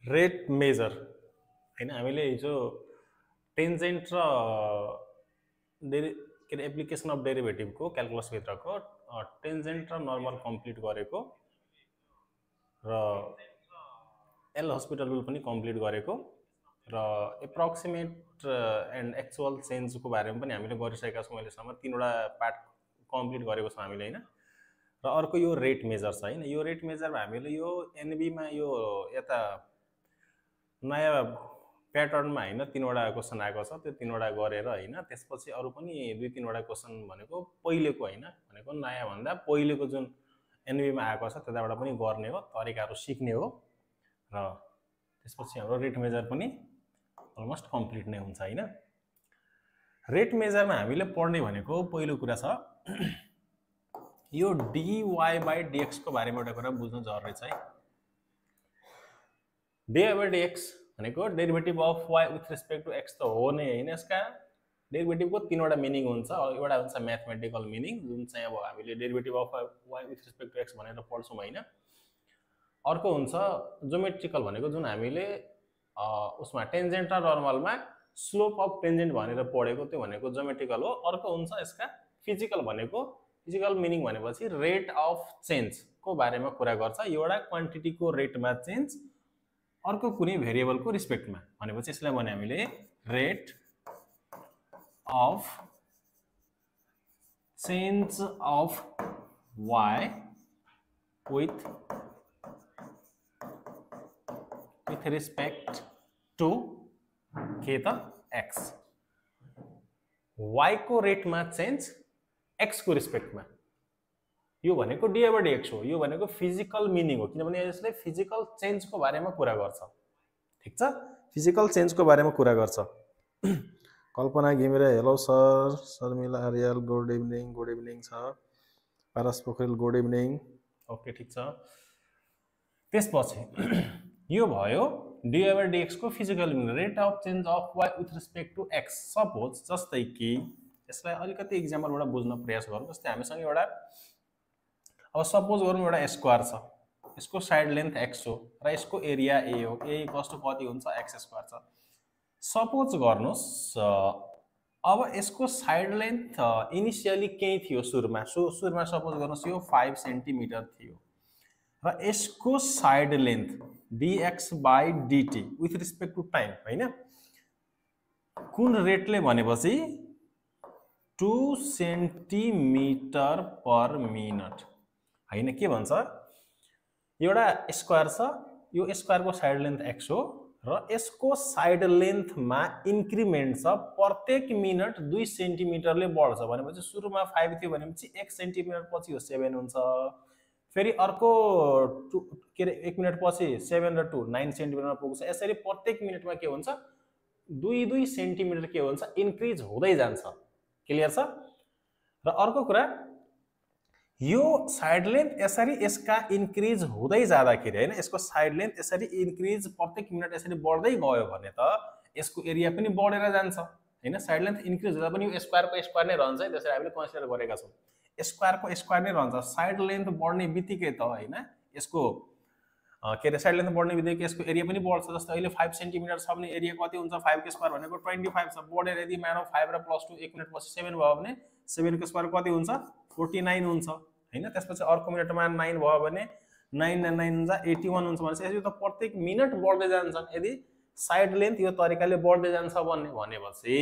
Rate major हैन हामीले हिजो टेन्जेन्ट र के अरे एप्लिकेसन अफ डेरिभेटिभको क्यालकुलसभित्रको टेन्जेन्ट र नर्मल कम्प्लिट गरेको र एल हस्पिटल रुल पनि कम्प्लिट गरेको र एप्रोक्सिमेट एन्ड एक्चुअल चेन्जको बारेमा पनि हामीले गरिसकेका छौँ अहिलेसम्म 3वटा पार्ट कम्प्लिट गरेको छौँ हामीले हैन र अर्को यो रेट मेजर छ हैन यो रेट मेजरमा हामीले यो एनबीमा यो यता नयाँ प्याटर्नमा हैन 3वटा क्वेसन आएको छ त्यो 3वटा गरेर हैन त्यसपछि अरु पनि 2-3वटा क्वेसन भनेको पहिलेको हैन भनेको नयाँ भन्दा पहिलेको जुन एनबीमा आएको छ त्यताबाट पनि गर्ने हो तरिकाहरु सिक्ने हो र त्यसपछि हाम्रो रेट मेजर पनि अलमोस्ट कम्प्लिट नै हुन्छ हैन रेट मेजरमा हामीले पढ्ने भनेको पहिलो कुरा छ यो dy/dx को बारेमा एउटा कुरा बुझ्नु जरुरी छ है dy/dx भनेको derivative of y with respect to x त हो नै हैन यसका डेरिभेटिभको 3वटा मिनिङ हुन्छ एउटा हुन्छ म्याथमेटिकल मिनिङ जुन चाहिँ अब हामीले derivative of y with respect to x भनेर पढ्छौं हैन अर्को हुन्छ ज्योमेट्रिकल भनेको जुन हामीले उसमा टेन्जेन्ट र नर्मलमा स्लोप अफ टेन्जेन्ट भनेर पढेको त्यो भनेको ज्योमेट्रिकल हो अर्को हुन्छ यसका फिजिकल भनेको फिजिकल मिनिङ भनेपछि रेट अफ चेन्ज को बारेमा कुरा गर्छ एउटा क्वान्टिटीको रेटमा चेन्ज अर्को कुनै भेरिएबलको रिस्पेक्टमा भनेपछि यसलाई भने हामीले rate of change of y with respect to के त x y को रेटमा चेन्ज x को रिस्पेक्टमा यो भनेको dy/dx हो यो भनेको फिजिकल मिनिङ हो किनभने यसले फिजिकल चेन्जको बारेमा कुरा गर्छ ठीक छ फिजिकल चेन्जको बारेमा कुरा गर्छ Kalpana Ghimire hello sir Sharmila Aryal good evening छ Paras Pokhrel good evening okay ठीक छ त्यसपछि यो भयो dy/dx को physical meaning rate of change of y with respect to x suppose जस्तै कि यसलाई अलिकति एक्जाम्पलबाट बुझ्न प्रयास गरौँ जस्तै हामीसँग एउटा अब सपोज गरौँ एउटा स्क्वायर छ यसको साइड लेन्थ x हो र यसको एरिया a हो a इक्वल्स टु कति हुन्छ x स्क्वायर छ सपोज गर्नुस् अब यसको साइड लेन्थ इनिशियली के थियो सुरुमा सपोज गर्नुस् यो 5 सेन्टिमिटर थियो र यसको side length dx/dt with respect to time हैन कुन रेटले भनेपछि 2 सेन्टिमिटर पर मिनट हैन के भन्छ एउटा स्क्वायर छ यो स्क्वायरको साइड लेन्थ x हो र यसको साइड लेन्थमा इन्क्रिमेन्ट छ प्रत्येक मिनट 2 सेन्टिमिटरले बढ्छ भनेपछि सुरुमा 5 थियो भनेपछि 1 सेन्टिमिटर पछि यो 7 हुन्छ फेरि अर्को के रे 1 मिनेट पछि 7 र 2 9 सेन्टिमिटरमा पुग्छ यसरी प्रत्येक मिनेटमा के हुन्छ 2 सेन्टिमिटर के हुन्छ इन्क्रिज हुँदै जान्छ क्लियर छ र अर्को कुरा यो साइड लेन्थ यसरी यसका इन्क्रिज हुँदै जाँदाखेरि हैन यसको साइड लेन्थ यसरी इन्क्रिज प्रत्येक मिनेट यसरी बढ्दै गयो भने त यसको एरिया पनि बढेर जान्छ हैन साइड लेन्थ इन्क्रिज हुँदा पनि यो स्क्वायरको स्क्वायर नै रहन्छ त्यसरी हामीले कन्सिडर गरेका छौं स्क्वायरको स्क्वायर नै रहन्छ साइड लेन्थ बढ्ने बित्तिकै त हैन यसको के रे साइड लेन्थ बढ्ने बित्तिकै यसको एरिया पनि बढ्छ जस्तै अहिले 5 सेन्टिमिटर छ भने एरिया कति हुन्छ 5 को स्क्वायर भनेको 25 छ बढेर यदि मानौ 5 र +2 1 मिनेट पछि 7 भयो भने 7 को स्क्वायर कति हुन्छ 49 हुन्छ हैन त्यसपछि अर्को मिनेटमा 9 भयो भने 9 र 9 हुन्छ 81 हुन्छ भनेपछि यसले त प्रत्येक मिनेट बढ्दै जान्छ यदि साइड लेन्थ यो तरिकाले बढ्दै जान्छ भनेपछि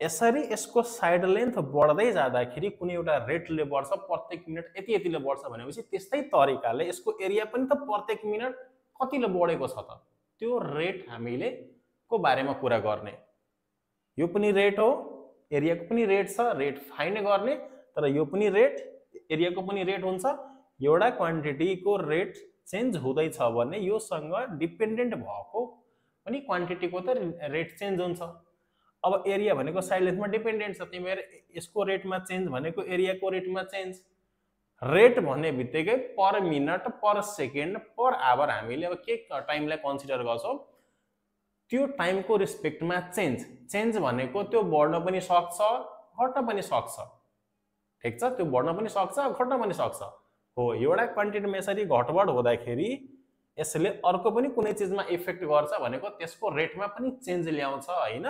यसरी यसको साइड लेन्थ बढ्दै जाँदाखेरि कुनै एउटा रेटले बढ्छ प्रत्येक मिनेट यतिले बढ्छ भनेपछि त्यस्तै तरिकाले यसको एरिया पनि त प्रत्येक मिनेट कतिले बढेको छ त त्यो रेट हामीले को बारेमा कुरा गर्ने यो पनि रेट हो एरियाको पनि रेट छ रेट फाइन्ड गर्ने तर यो पनि रेट एरियाको पनि रेट हुन्छ एउटा क्वान्टिटीको रेट चेन्ज हुँदैछ भने योसँग डिपेन्डेन्ट भएको पनि क्वान्टिटीको त रेट चेन्ज हुन्छ अब एरिया भनेको साइड लेन्थमा डिपेन्डेन्ट छ त्यही भएर यसको रेटमा चेन्ज भनेको एरियाको रेटमा चेन्ज रेट भन्ने बित्तिकै पर minute per second per hour हामीले अब के टाइमलाई कन्सिडर गर्छौं त्यो टाइमको रिस्पेक्टमा चेन्ज भनेको त्यो बढ्न पनि सक्छ घट्न पनि सक्छ ठीक छ त्यो बढ्न पनि सक्छ घट्न पनि सक्छ हो एउटा क्वान्टिटीमा यसरी घटबढ हुँदाखेरि यसले अर्को पनि कुनै चिजमा इफेक्ट गर्छ भनेको त्यसको रेटमा पनि चेन्ज ल्याउँछ हैन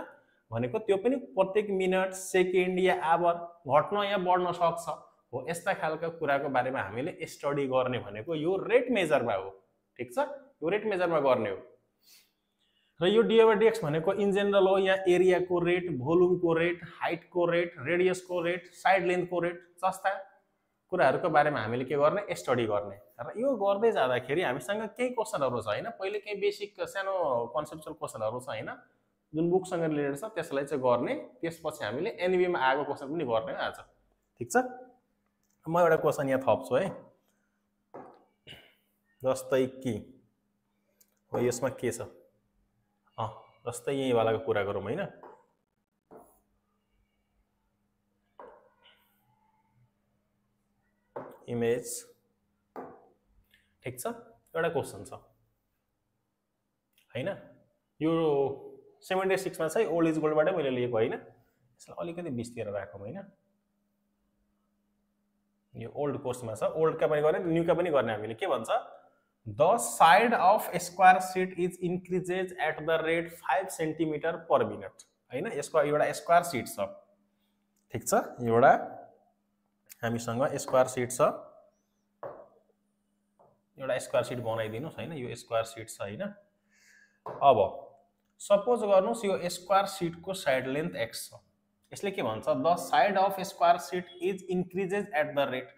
भनेको त्यो पनि प्रत्येक मिनट सेकेन्ड या आवर घट्न या बढ्न सक्छ हो यस्ता खालका कुराको बारेमा हामीले स्टडी गर्ने भनेको यो रेट मेजरमा हो ठीक छ यो रेट मेजरमा गर्ने हो र यो dy/dx भनेको इन जनरल हो या एरियाको रेट भोल्युमको रेट हाइटको रेट रेडियसको रेट साइड लेन्थको रेट जस्ता कुराहरुको बारेमा हामीले के गर्ने स्टडी गर्ने र यो गर्दै जाँदाखेरि हामीसँग केही क्वेशनहरु छ हैन पहिले केही बेसिक सानो कन्सेप्चुअल क्वेशनहरु छ हैन जुन बुकसँग रिलेटेड छ त्यसलाई चाहिँ गर्ने त्यसपछि हामीले एनबी मा आएको क्वेशन पनि गर्ने आज ठीक छ म एउटा क्वेशन यहाँ थप्छु है जस्तै कि हो यसमा के छ जस्तै यही वालाको कुरा गरौँ हैन इमेज ठीक छ एउटा क्वेशन छ हैन यो 76 मा चाहिँ ओल्ड इज गोल्ड बाटै मैले लिएको हैन यसलाई अलिकति बिस्तिर राखौँ हैन यो ओल्ड कोर्समा छ ओल्ड का पनि गर्ने न्यू का पनि गर्ने हामीले के भन्छ the side of square sheet is increases at the rate 5 centimetre per minute हैन यसको एउटा स्क्वायर शीट छ ठीक छ एउटा हामीसँग स्क्वायर शीट छ एउटा स्क्वायर शीट बनाइदिनुस् हैन यो स्क्वायर शीट छ हैन अब सपोज गर्नुस् यो स्क्वायर शीट को साइड लेन्थ x छ यसले के भन्छ the side of square sheet is increases at the rate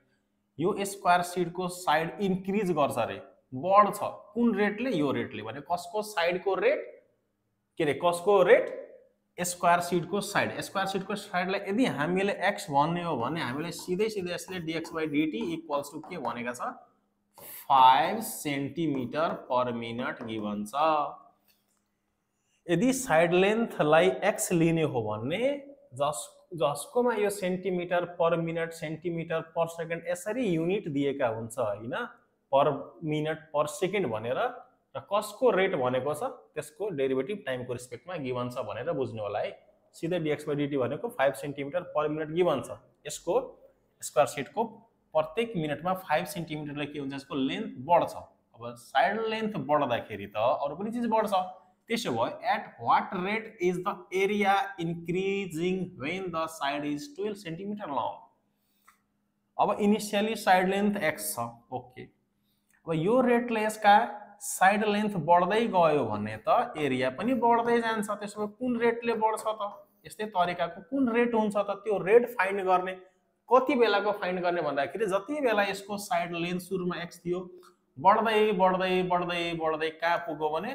यो स्क्वायर शीट को साइड इन्क्रिज गर्छ रे बढ्छ कुन रेटले यो रेटले भने कसको साइड को रेट के रे कसको रेट स्क्वायर शीट को साइडलाई यदि हामीले x भन्ने हो भने हामीले सिधै यसले dx/dt इक्वल्स टु के भनेका छ 5 सेन्टिमिटर पर मिनट गिवन छ यदि साइड लेन्थलाई x लिने हो भने जसकोमा यो centimetre per minute centimetre per second यसरी युनिट दिएका हुन्छ हैन पर मिनट पर सेकेन्ड भनेर र कसको रेट भनेको छ त्यसको डेरिभेटिभ टाइमको रिस्पेक्टमा गिवन छ भनेर बुझ्नु होला है सिधै dx/dt भनेको 5 सेन्टिमिटर पर मिनट गिवन छ यसको स्क्वायर शीटको प्रत्येक मिनटमा 5 सेन्टिमिटरले के हुन्छ यसको लेन्थ बढ्छ अब साइड लेन्थ बढ्दाखेरि त अरु पनि चीज बढ्छ त्यसो भयो at what rate is the area increasing when the side is 12 centimetre long अब इनिशियली साइड लेन्थ x छ ओके अब यो रेटले यसका साइड लेन्थ बढ्दै गयो भने त एरिया पनि बढ्दै जान्छ त्यसो कुन रेटले बढ्छ त यस्तै तरिकाको कुन रेट हुन्छ त त्यो रेट फाइन्ड गर्ने कति बेलाको फाइन्ड गर्ने भन्दाखेरि जति बेला यसको साइड लेन्थ सुरुमा x थियो बढ्दै बढ्दै बढ्दै बढ्दै कहाँ पुग्यो भने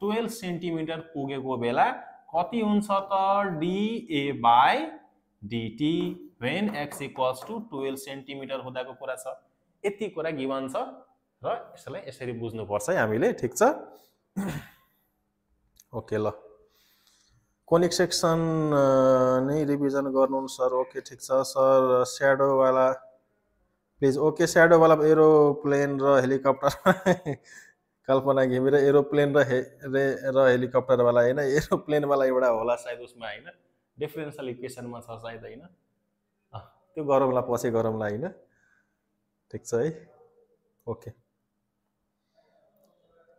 12 सेन्टिमिटर पुगेको बेला कति हुन्छ त dA/dt when x equals to 12 centimetre हुँदाको कुरा छ यति कुरा गिवन छ र यसलाई यसरी बुझ्नु पर्छ है हामीले ठीक छ ओके ल कोनिक सेक्सन नै रिभिजन गर्नुहुन्छ सर ओके ठीक छ सर स्याडो वाला प्लिज ओके स्याडो वाला एरोप्लेन र हेलिकप्टर कल्पना घिमिरे एरोप्लेन र हेलिकप्टर वाला हैन एरोप्लेन वाला एउटा होला सायद उसमा हैन डिफरेन्शियल इक्वेसनमा छ सायद हैन त्यो गरौँला पछि गरौँला हैन ठीक छ है ओके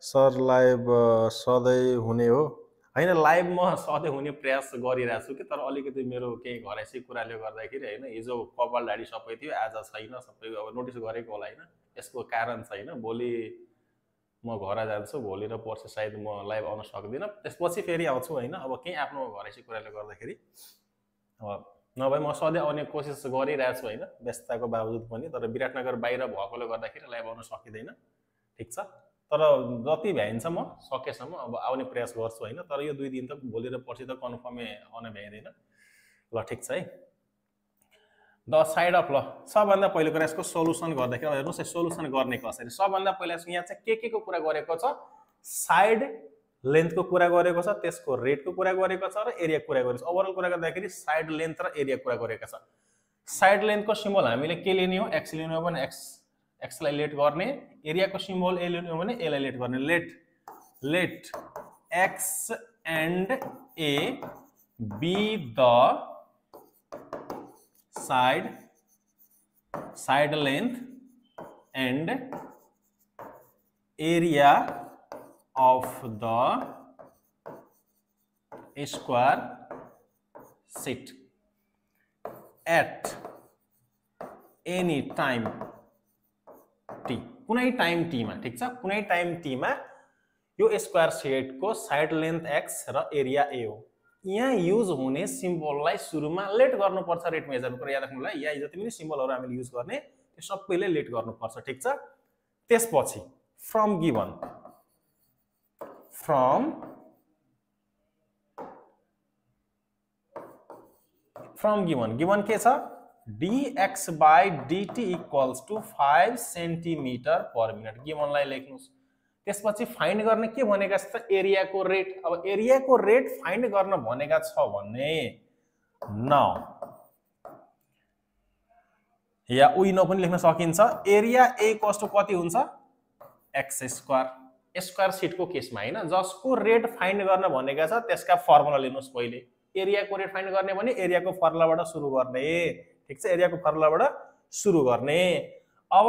सर लाइभ सधैँ हुने हो हैन लाइभ म सधैँ हुने प्रयास गरिरहेको छु कि तर अलिकति मेरो केही घरैसी कुराले गर्दाखेरि हैन हिजो कपाल दाडी सबै थियो आज छैन सबै अब नोटिस गरेको होला हैन यसको कारण छैन भोलि म घर जान्छु भोलि र पर्सि सायद म लाइभ आउन सक्दिनँ त्यसपछि फेरि आउँछु हैन अब केही आफ्नो घरैसी कुराले गर्दाखेरि अब नभए म सधैँ आउने कोसिस गरिरहेको छु हैन व्यस्तताको बावजुद पनि तर विराटनगर बाहिर भएकोले गर्दाखेरि लाइभ आउन सकिदैन ठीक छ तर जति भ्याइन्छ म सकेसम्म अब आउने प्रयास गर्छु हैन तर यो 2 दिन त भोलि र पर्सि त कन्फर्मै आउन भ्याइदैन ल ठीक छ है द साइड अफ ल सबभन्दा पहिलो कुरा यसको सोलुसन गर्दाखेरि हेर्नुस् सोलुसन गर्ने कसरी सबभन्दा पहिला यहाँ चाहिँ के को कुरा गरेको छ साइड लेन्थको कुरा गरेको छ त्यसको रेटको कुरा गरेको छ र एरिया कुरा गरेको छ ओभरअल कुरा गर्दाखेरि साइड लेन्थ र एरिया कुरा गरेको छ साइड लेन्थको सिम्बल हामीले के लिने हो x लिने हो भने x लाई लेट गर्ने एरियाको सिम्बल a लिने हो भने a लाई लेट गर्ने late x and a be the side length and area of the square sheet at any time t, कुनै टाइम t मा, ठीक छ, कुनै टाइम t मा यो स्क्वायर शीट को साइड लेन्थ x र एरिया a हो। यहाँ युज हुने सिम्बललाई सुरुमा लेट गर्नुपर्छ रेट मेजर कुरा याद राख्नुलाई। यहाँ जति पनि सिम्बलहरु हामीले युज गर्ने त्यो सबैले लेट गर्नुपर्छ, ठीक छ। त्यसपछि फ्रम गिवन, फ्रम गिवन के छ, dx by dt equals to 5 centimetre per minute. गिवनलाई लेख्नुस्। त्यसपछि फाइन्ड गर्ने के भनेका छ त एरियाको रेट। अब एरियाको रेट फाइन्ड गर्न भनेका छ भने न या उही न पनि लेख्न सकिन्छ। एरिया a कस्तो कति हुन्छ x स्क्वायर, स्क्वायर शीटको केसमा हैन, जसको रेट फाइन्ड गर्न भनेका छ त्यसका फर्मुला लिनुस्। पहिले एरियाको रेट फाइन्ड गर्ने भने एरियाको फर्मुलाबाट सुरु गर्ने, ठीक छ, एरियाको फर्मुलाबाट सुरु गर्ने। अब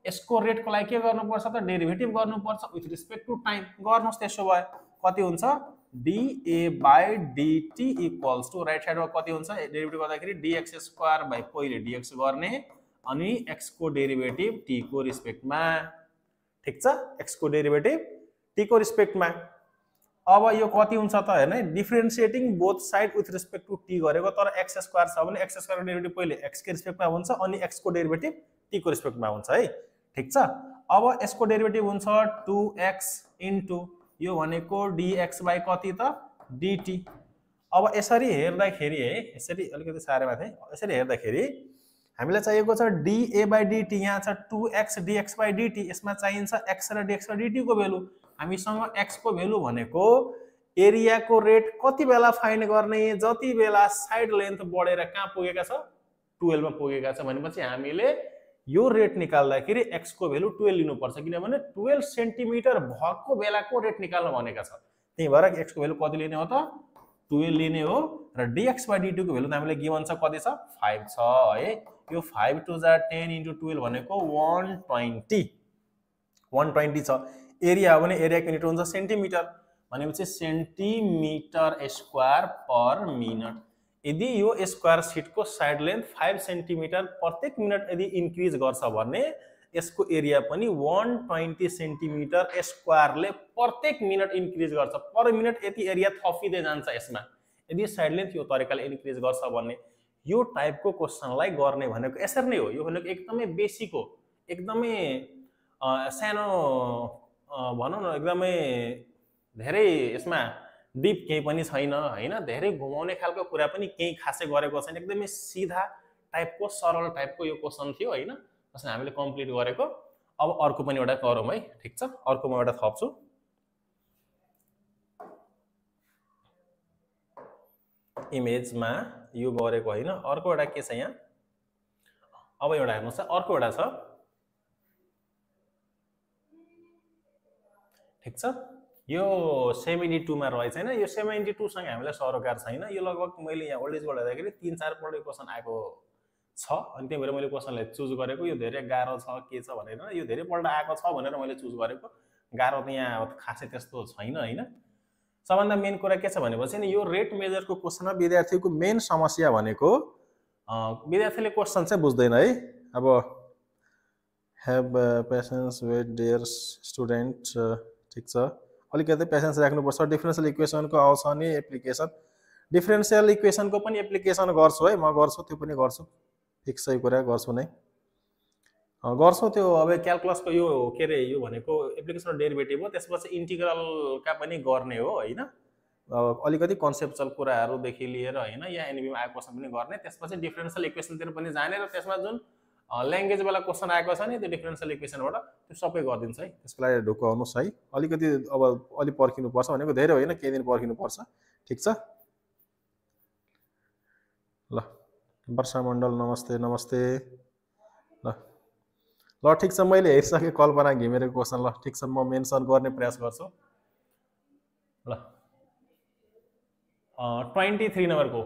यसको रेटको लागि के गर्नुपर्छ त डेरिभेटिभ गर्नुपर्छ विथ रिस्पेक्ट टु टाइम। गर्नुस्, त्यसो भए कति हुन्छ dA by dt equals to right साइडमा कति हुन्छ डेरिभेटिभ गर्दाखेरि dx स्क्वायर बाइ पहिले dx गर्ने अनि x को डेरिभेटिभ t को रिस्पेक्टमा, ठीक छ, x को डेरिभेटिभ t को रिस्पेक्टमा। अब यो कति हुन्छ त हेर्नु, differentiating both side with respect to t गरेको, तर x स्क्वायर छ भने x स्क्वायर को डेरिभेटिभ पहिले x को रिस्पेक्टमा हुन्छ अनि x को डेरिभेटिभ t को रिस्पेक्टमा हुन्छ है, ठीक छ। अब यसको डेरिभेटिभ हुन्छ 2x इन्टु यो भनेको dx बाइ कति त dt। अब यसरी हेर्दाखेरि है, यसरी अलिकति सारे माथि यसरी हेर्दाखेरि हामीलाई चाहिएको छ dA बाइ dt, यहाँ छ 2x dx बाइ dt, यसमा चाहिन्छ x र dx बाइ dt को भ्यालु। हामीसँग x को भ्यालु भनेको एरियाको रेट कति बेला फाइन्ड गर्ने, जति बेला साइड लेन्थ बढेर कहाँ पुगेका छ 12 मा पुगेका छ भनेपछि हामीले यो रेट निकाल्दाखेरि x को भ्यालु 12 लिनुपर्छ, किनभने 12 सेन्टिमिटर भएको बेलाको रेट निकाल्न भनेका छ। त्यही भएर x को भ्यालु कति लिने हो त 12 लिने हो र dx बाइ dt को भ्यालु हामीले गिवन छ कति छ 5 छ है। यो 5 टु जा 10 इन्टु 12 भनेको 120 छ। एरिया हो भने एरियाको युनिट हुन्छ सेन्टिमिटर, भनेपछि सेन्टिमिटर स्क्वायर पर मिनट। यदि यो स्क्वायर शीटको साइड लेन्थ 5 सेन्टिमिटर प्रत्येक मिनट यदि इन्क्रिज गर्छ भने यसको एरिया पनि 120 सेन्टिमिटर स्क्वायरले प्रत्येक मिनट इन्क्रिज गर्छ। पर मिनट यति एरिया थपिँदै जान्छ यसमा यदि साइड लेन्थ यो तरिकाले इन्क्रिज गर्छ भने। यो टाइपको क्वेशनलाई गर्ने भनेको यसरी नै हो। यो भनेको एकदमै बेसिक हो, एकदमै सानो भनौँ न, एकदमै धेरै यसमा डिप केही पनि छैन हैन, धेरै घुमाउने खालको कुरा पनि केही खासै गरेको छैन, एकदमै सिधा टाइपको सरल टाइपको यो क्वेशन थियो हैन, जसले हामीले कम्प्लिट गरेको। अब अर्को पनि एउटा गरौँ है, ठीक छ, अर्को म एउटा थप्छु। इमेजमा यो गरेको हैन, अर्को एउटा के छ यहाँ, अब एउटा हेर्नुस्, अर्को एउटा छ, ठीक छ। यो 72 मा रहेछ हैन, यो 72 सँग हामीलाई सरोकार छैन। यो लगभग मैले यहाँ ओल्ड एजबाट हेर्दाखेरि 3-4 पल्ट क्वेशन आएको छ, अनि त्यही भएर मैले क्वेशनलाई चुज गरेको। यो धेरै गाह्रो छ के छ भनेर, यो धेरै पल्ट आएको छ भनेर मैले चुज गरेको। गाह्रो त यहाँ खासै त्यस्तो छैन हैन। सबभन्दा मेन कुरा के छ भनेपछि नि, यो रेट मेजरको क्वेशनमा विद्यार्थीको मेन समस्या भनेको विद्यार्थीले क्वेशन चाहिँ बुझ्दैन है। अब have patience with dear student, ठीक छ, अलिकति पेशेन्स राख्नुपर्छ। डिफरेन्शियल इक्वेसनको आउँछ नि एप्लिकेसन, डिफरेन्शियल इक्वेसनको पनि एप्लिकेसन गर्छु है, म गर्छु, त्यो पनि गर्छु, ठिक सही कुरा गर्छु नै गर्छु त्यो। अब क्यालकुलसको यो के रे, यो भनेको एप्लिकेसन डेरिभेटिभ हो, त्यसपछि इन्टिग्रलका पनि गर्ने हो हैन। अलिकति कन्सेप्चुअल कुराहरूदेखि लिएर हैन, यहाँ एनबीमा आएको क्वेसन पनि गर्ने, त्यसपछि डिफरेन्शियल इक्वेसनतिर पनि जाने र त्यसमा जुन ल्याङ्ग्वेज वाला क्वेसन आएको छ नि त्यो डिफरेन्शियल इक्वेसनबाट त्यो सबै गरिदिन्छ है। त्यसको लागि ढुक्क आउनुहोस् है, अलिकति अब अलि पर्खिनुपर्छ भनेको, धेरै होइन, केही दिन पर्खिनुपर्छ, ठिक छ ल। वर्षा मण्डल नमस्ते नमस्ते ल ल, ठिक छ, मैले हेरिसकेँ कल्पना घिमिरेको क्वेसन, ल ठिक छ, म मेन्सन गर्ने प्रयास गर्छु ल। 23 नम्बरको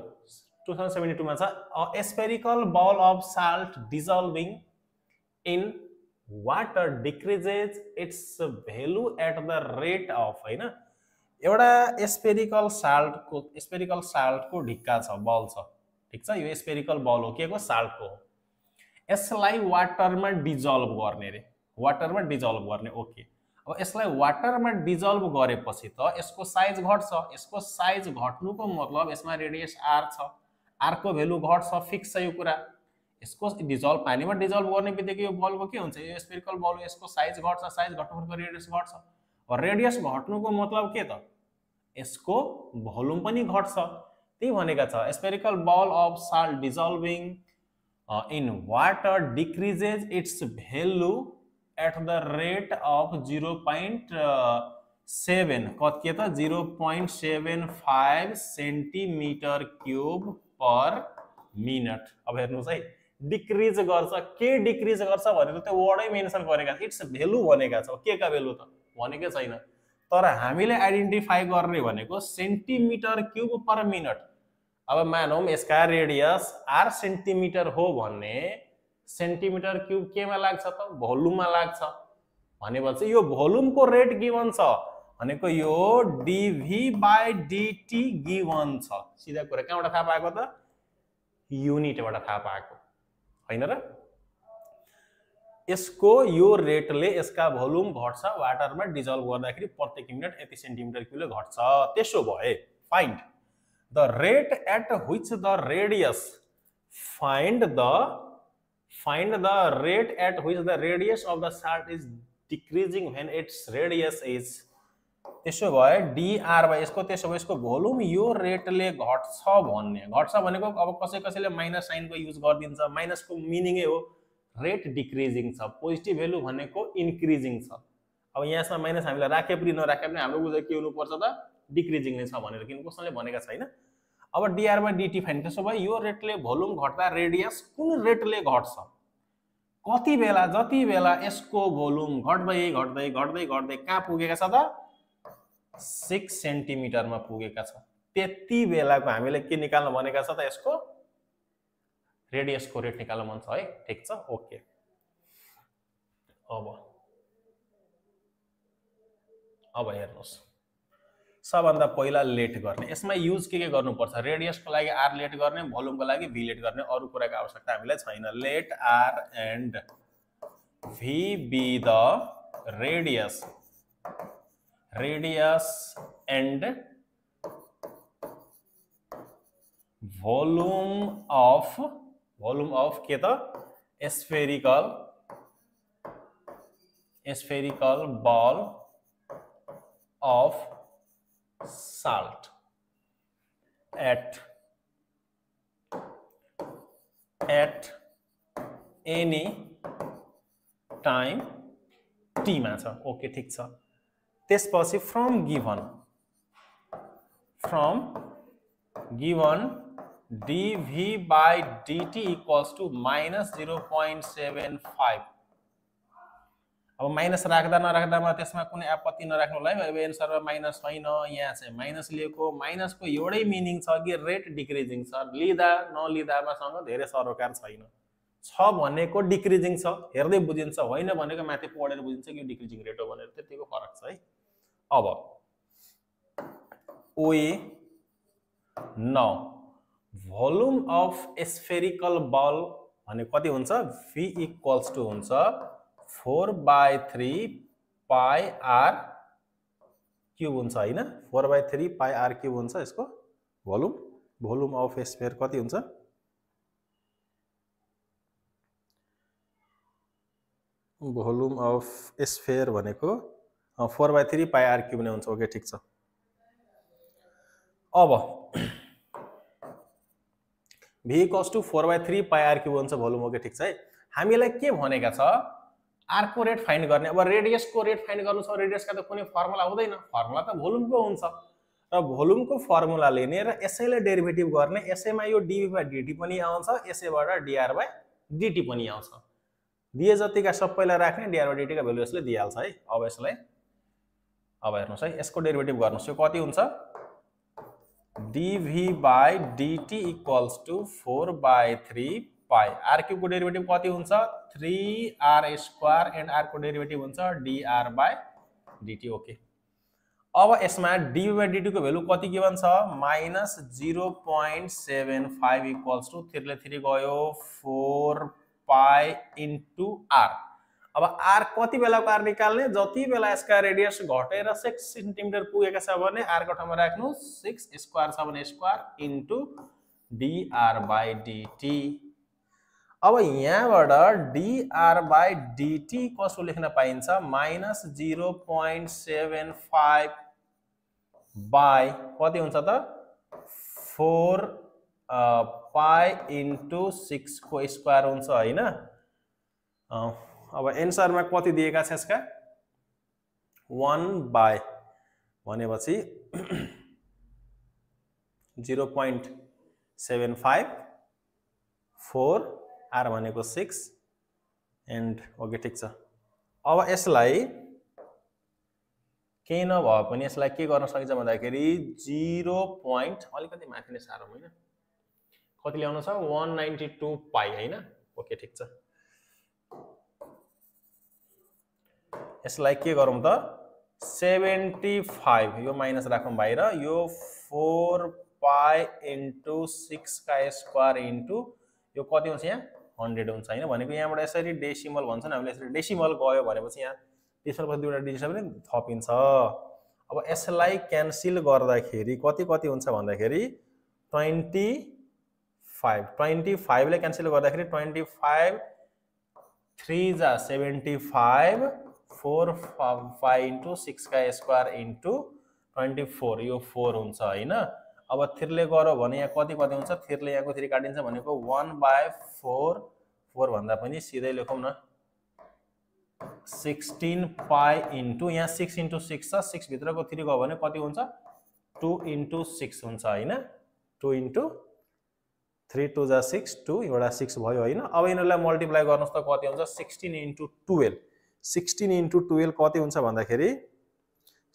2072 मा छ, spherical ball of salt dissolving in water decreases its value at the rate of हैन एउटा स्पेरिकल साल्टको ढिक्का छ बल छ ठीक छ यो स्पेरिकल बल हो के को साल्टको यसलाई वाटरमा डिजल्भ गर्ने रे वाटरमा डिजल्भ गर्ने ओके अब यसलाई वाटरमा डिजल्भ गरेपछि त यसको साइज घट्छ यसको साइज घट्नुको मतलब यसमा रेडियस आर छ आर को भ्यालु घट्छ फिक्स छ यो कुरा यसको डिजल्भ पानीमा डिजल्भ गर्ने बित्तिकै यो बलको के हुन्छ यो स्पेरिकल बल यसको साइज घट्छ साइज घट्नुको रेडियस घट्छ र रेडियस घट्नुको मतलब के त यसको भोल्युम पनि घट्छ त्यही भनेका छ spherical ball of salt dissolving in water decreases its value at the rate of 0.7 के त 0.75 सेन्टिमिटर क्यूब पर मिनट अब हेर्नुस् है डिक्रिज गर्छ के डिक्रिज गर्छ भनेर त्यो वर्डै मेन्सन गरेका इट्स भ्यालु भनेका छ के का भ्यालु त भनेकै छैन तर हामीले आइडेन्टिफाई गर्ने भनेको सेन्टिमिटर क्यूब पर मिनट अब मानौं यसका रेडियस आर सेन्टिमिटर हो भन्ने सेन्टिमिटर क्यूब केमा लाग्छ त भोल्युममा लाग्छ भनेपछि यो भोल्युमको रेट गिवन छ भनेको यो dv by dt गिवन छ सिधा कुरा कहाँबाट थाहा पाएको त युनिटबाट थाहा पाएको हैन र यसको यो रेटले यसका भोल्युम घट्छ वाटरमा डिजल्भ गर्दाखेरि प्रत्येक मिनेट यति सेन्टिमिटर क्यूबले घट्छ त्यसो भए find the rate at which the radius find the rate at which the radius of the salt is decreasing when its radius is त्यसो भए dr बाइ यसको त्यसो भए यसको भोल्युम यो रेटले घट्छ भनेको अब कसैले माइनस साइनको युज गर्दिन्छ माइनसको मिनिङै हो रेट डिक्रिजिङ छ पोजिटिभ भ्यालु भनेको इन्क्रिजिङ छ अब यहाँसम्म माइनस हामीले राखे पनि नराखे पनि हाम्रो बुझाइ के हुनु पर्छ त डिक्रिजिङ नै छ भनेर किन कसैले भनेका छैन अब dr बाइ dt फाइन त्यसो भए यो रेटले भोल्युम घट्दा रेडियस कुन रेटले घट्छ कति बेला जति बेला यसको भोल्युम घट्दै कहाँ पुगेका छ त 6 सेन्टिमिटरमा पुगेका छ त्यति बेलाको हामीले के निकाल्न भनेका छ त यसको रेडियस को रेट निकाल्न मन छ है ठीक छ ओके अब हेर्नुस् सबभन्दा पहिला लेट गर्ने यसमा युज के गर्नुपर्छ रेडियसको लागि आर लेट गर्ने भोल्युमको लागि भी लेट गर्ने अरु कुराको आवश्यकता हामीलाई छैन let R and V be the radius and volume of के त spherical ball of salt at any time t मा छ ओके ठीक छ त्यसपछि from given dv by dt equals to minus 0.75 अब माइनस राख्दा नराख्दामा त्यसमा कुनै आपत्ति नराख्नुलाई अब एन्सरमा माइनस छैन यहाँ चाहिँ माइनस लिएको माइनसको एउटै मिनिङ छ कि रेट डिक्रिजिङ छ लिदा नलिदामा सँग धेरै सरोकार छैन छ भनेको डिक्रिजिङ छ हेर्दै बुझिन्छ होइन भनेको माथि पढेर बुझिन्छ कि डिक्रिजिङ रेट हो भनेर त्यतिको फरक छ है अब ओए नाउ भोल्युम अफ स्फेरिकल बल भने कति हुन्छ v इक्वल्स टु हुन्छ 4/3 पाई r क्यूब हुन्छ हैन 4/3 पाई r क्यूब हुन्छ यसको भोल्युम अफ स्फेयर कति हुन्छ भोल्युम अफ स्फेयर भनेको 4/3 पाई r क्यूब नै हुन्छ ओके ठीक छ अब v equals to 4/3 pi r cube हुन्छ भोल्युम ओके ठीक छ है हामीलाई के भनेका छ r को रेट फाइन्ड गर्ने अब रेडियस को रेट फाइन्ड गर्नु छ रेडियस का त कुनै फर्मुला हुँदैन फर्मुला त भोल्युम को हुन्छ र भोल्युम को फर्मुला लिने र यसैले डेरिभेटिभ गर्ने यसैमा यो dv/dt पनि आउँछ यसैबाट dr/dt पनि आउँछ दिए जतिका सबैलाई राख्ने dr/dt का भ्यालु यसले दिइहाल्छ है अब यसलाई अब हेर्नुस् है यसको डेरिभेटिभ गर्नुस् यो कति हुन्छ dv/dt equals to 4/3 pi R cube को डेरिभेटिभ कति हुन्छ 3r स्क्वायर एन्ड r को डेरिभेटिभ हुन्छ dr बाइ dt ओके अब यसमा dy बाइ dt को भ्यालु कति गिवन छ -0.75 इक्वल्स टु 3 ले 3 गयो 4 पाई इन्टु r अब r कति बेलाको r निकाल्ने जति बेला यसका रेडियस घटेर 6 सेन्टिमिटर पुगेका छ भने r को ठाउँमा राख्नु 6 स्क्वायर छ भने square into dr by dt अब यहाँबाट dr बाइ dt कसो लेख्न पाइन्छ -0.75 बाइ कति हुन्छ त 4 पाई इन्टु 6 को स्क्वायर हुन्छ हैन अब एन्सरमा कति दिएका छ यसका 1 बाइ भनेपछि 0.75 4 r भनेको 6 एन्ड ओके ठीक छ अब यसलाई केही नभए पनि यसलाई के गर्न सकिन्छ भन्दाखेरि 0. अलिकति माथि नै सारौँ हैन कति ल्याउनु छ 192 पाई हैन ओके ठीक छ यसलाई के गरौँ त 75 यो माइनस राखौँ बाहिर यो 4 पाई इन्टु 6 का स्क्वायर इन्टु यो कति हुन्छ यहाँ 100 हुन्छ हैन भनेको यहाँबाट यसरी डेसिमल भन्छ नि हामीले यसरी डेसिमल गयो भनेपछि यहाँ डेसिमल पछि दुईटा डिजिट पनि थपिन्छ अब यसलाई क्यान्सल गर्दाखेरि कति हुन्छ भन्दाखेरि 25 ले क्यान्सल गर्दाखेरि 25 3 जा 75 4 5 इन्टु 6 का स्क्वायर इन्टु 24 यो 4 हुन्छ हैन अब 3 ले गरो भने यहाँ कति हुन्छ 3 ले यहाँको 3 काटिन्छ भनेको 1/4 4 भन्दा पनि सिधै लेखौँ न 16 पाई इन्टु यहाँ 6 इन्टु 6 छ 6 भित्रको 3 गयो भने कति हुन्छ 2 इन्टु 6 हुन्छ हैन 2 इन्टु 3 2 जा 6 2 एउटा 6 भयो हैन अब यिनीहरुलाई मल्टिप्लाई गर्नुस् त कति हुन्छ 16 इन्टु 12 16 इन्टु 12 कति हुन्छ भन्दाखेरि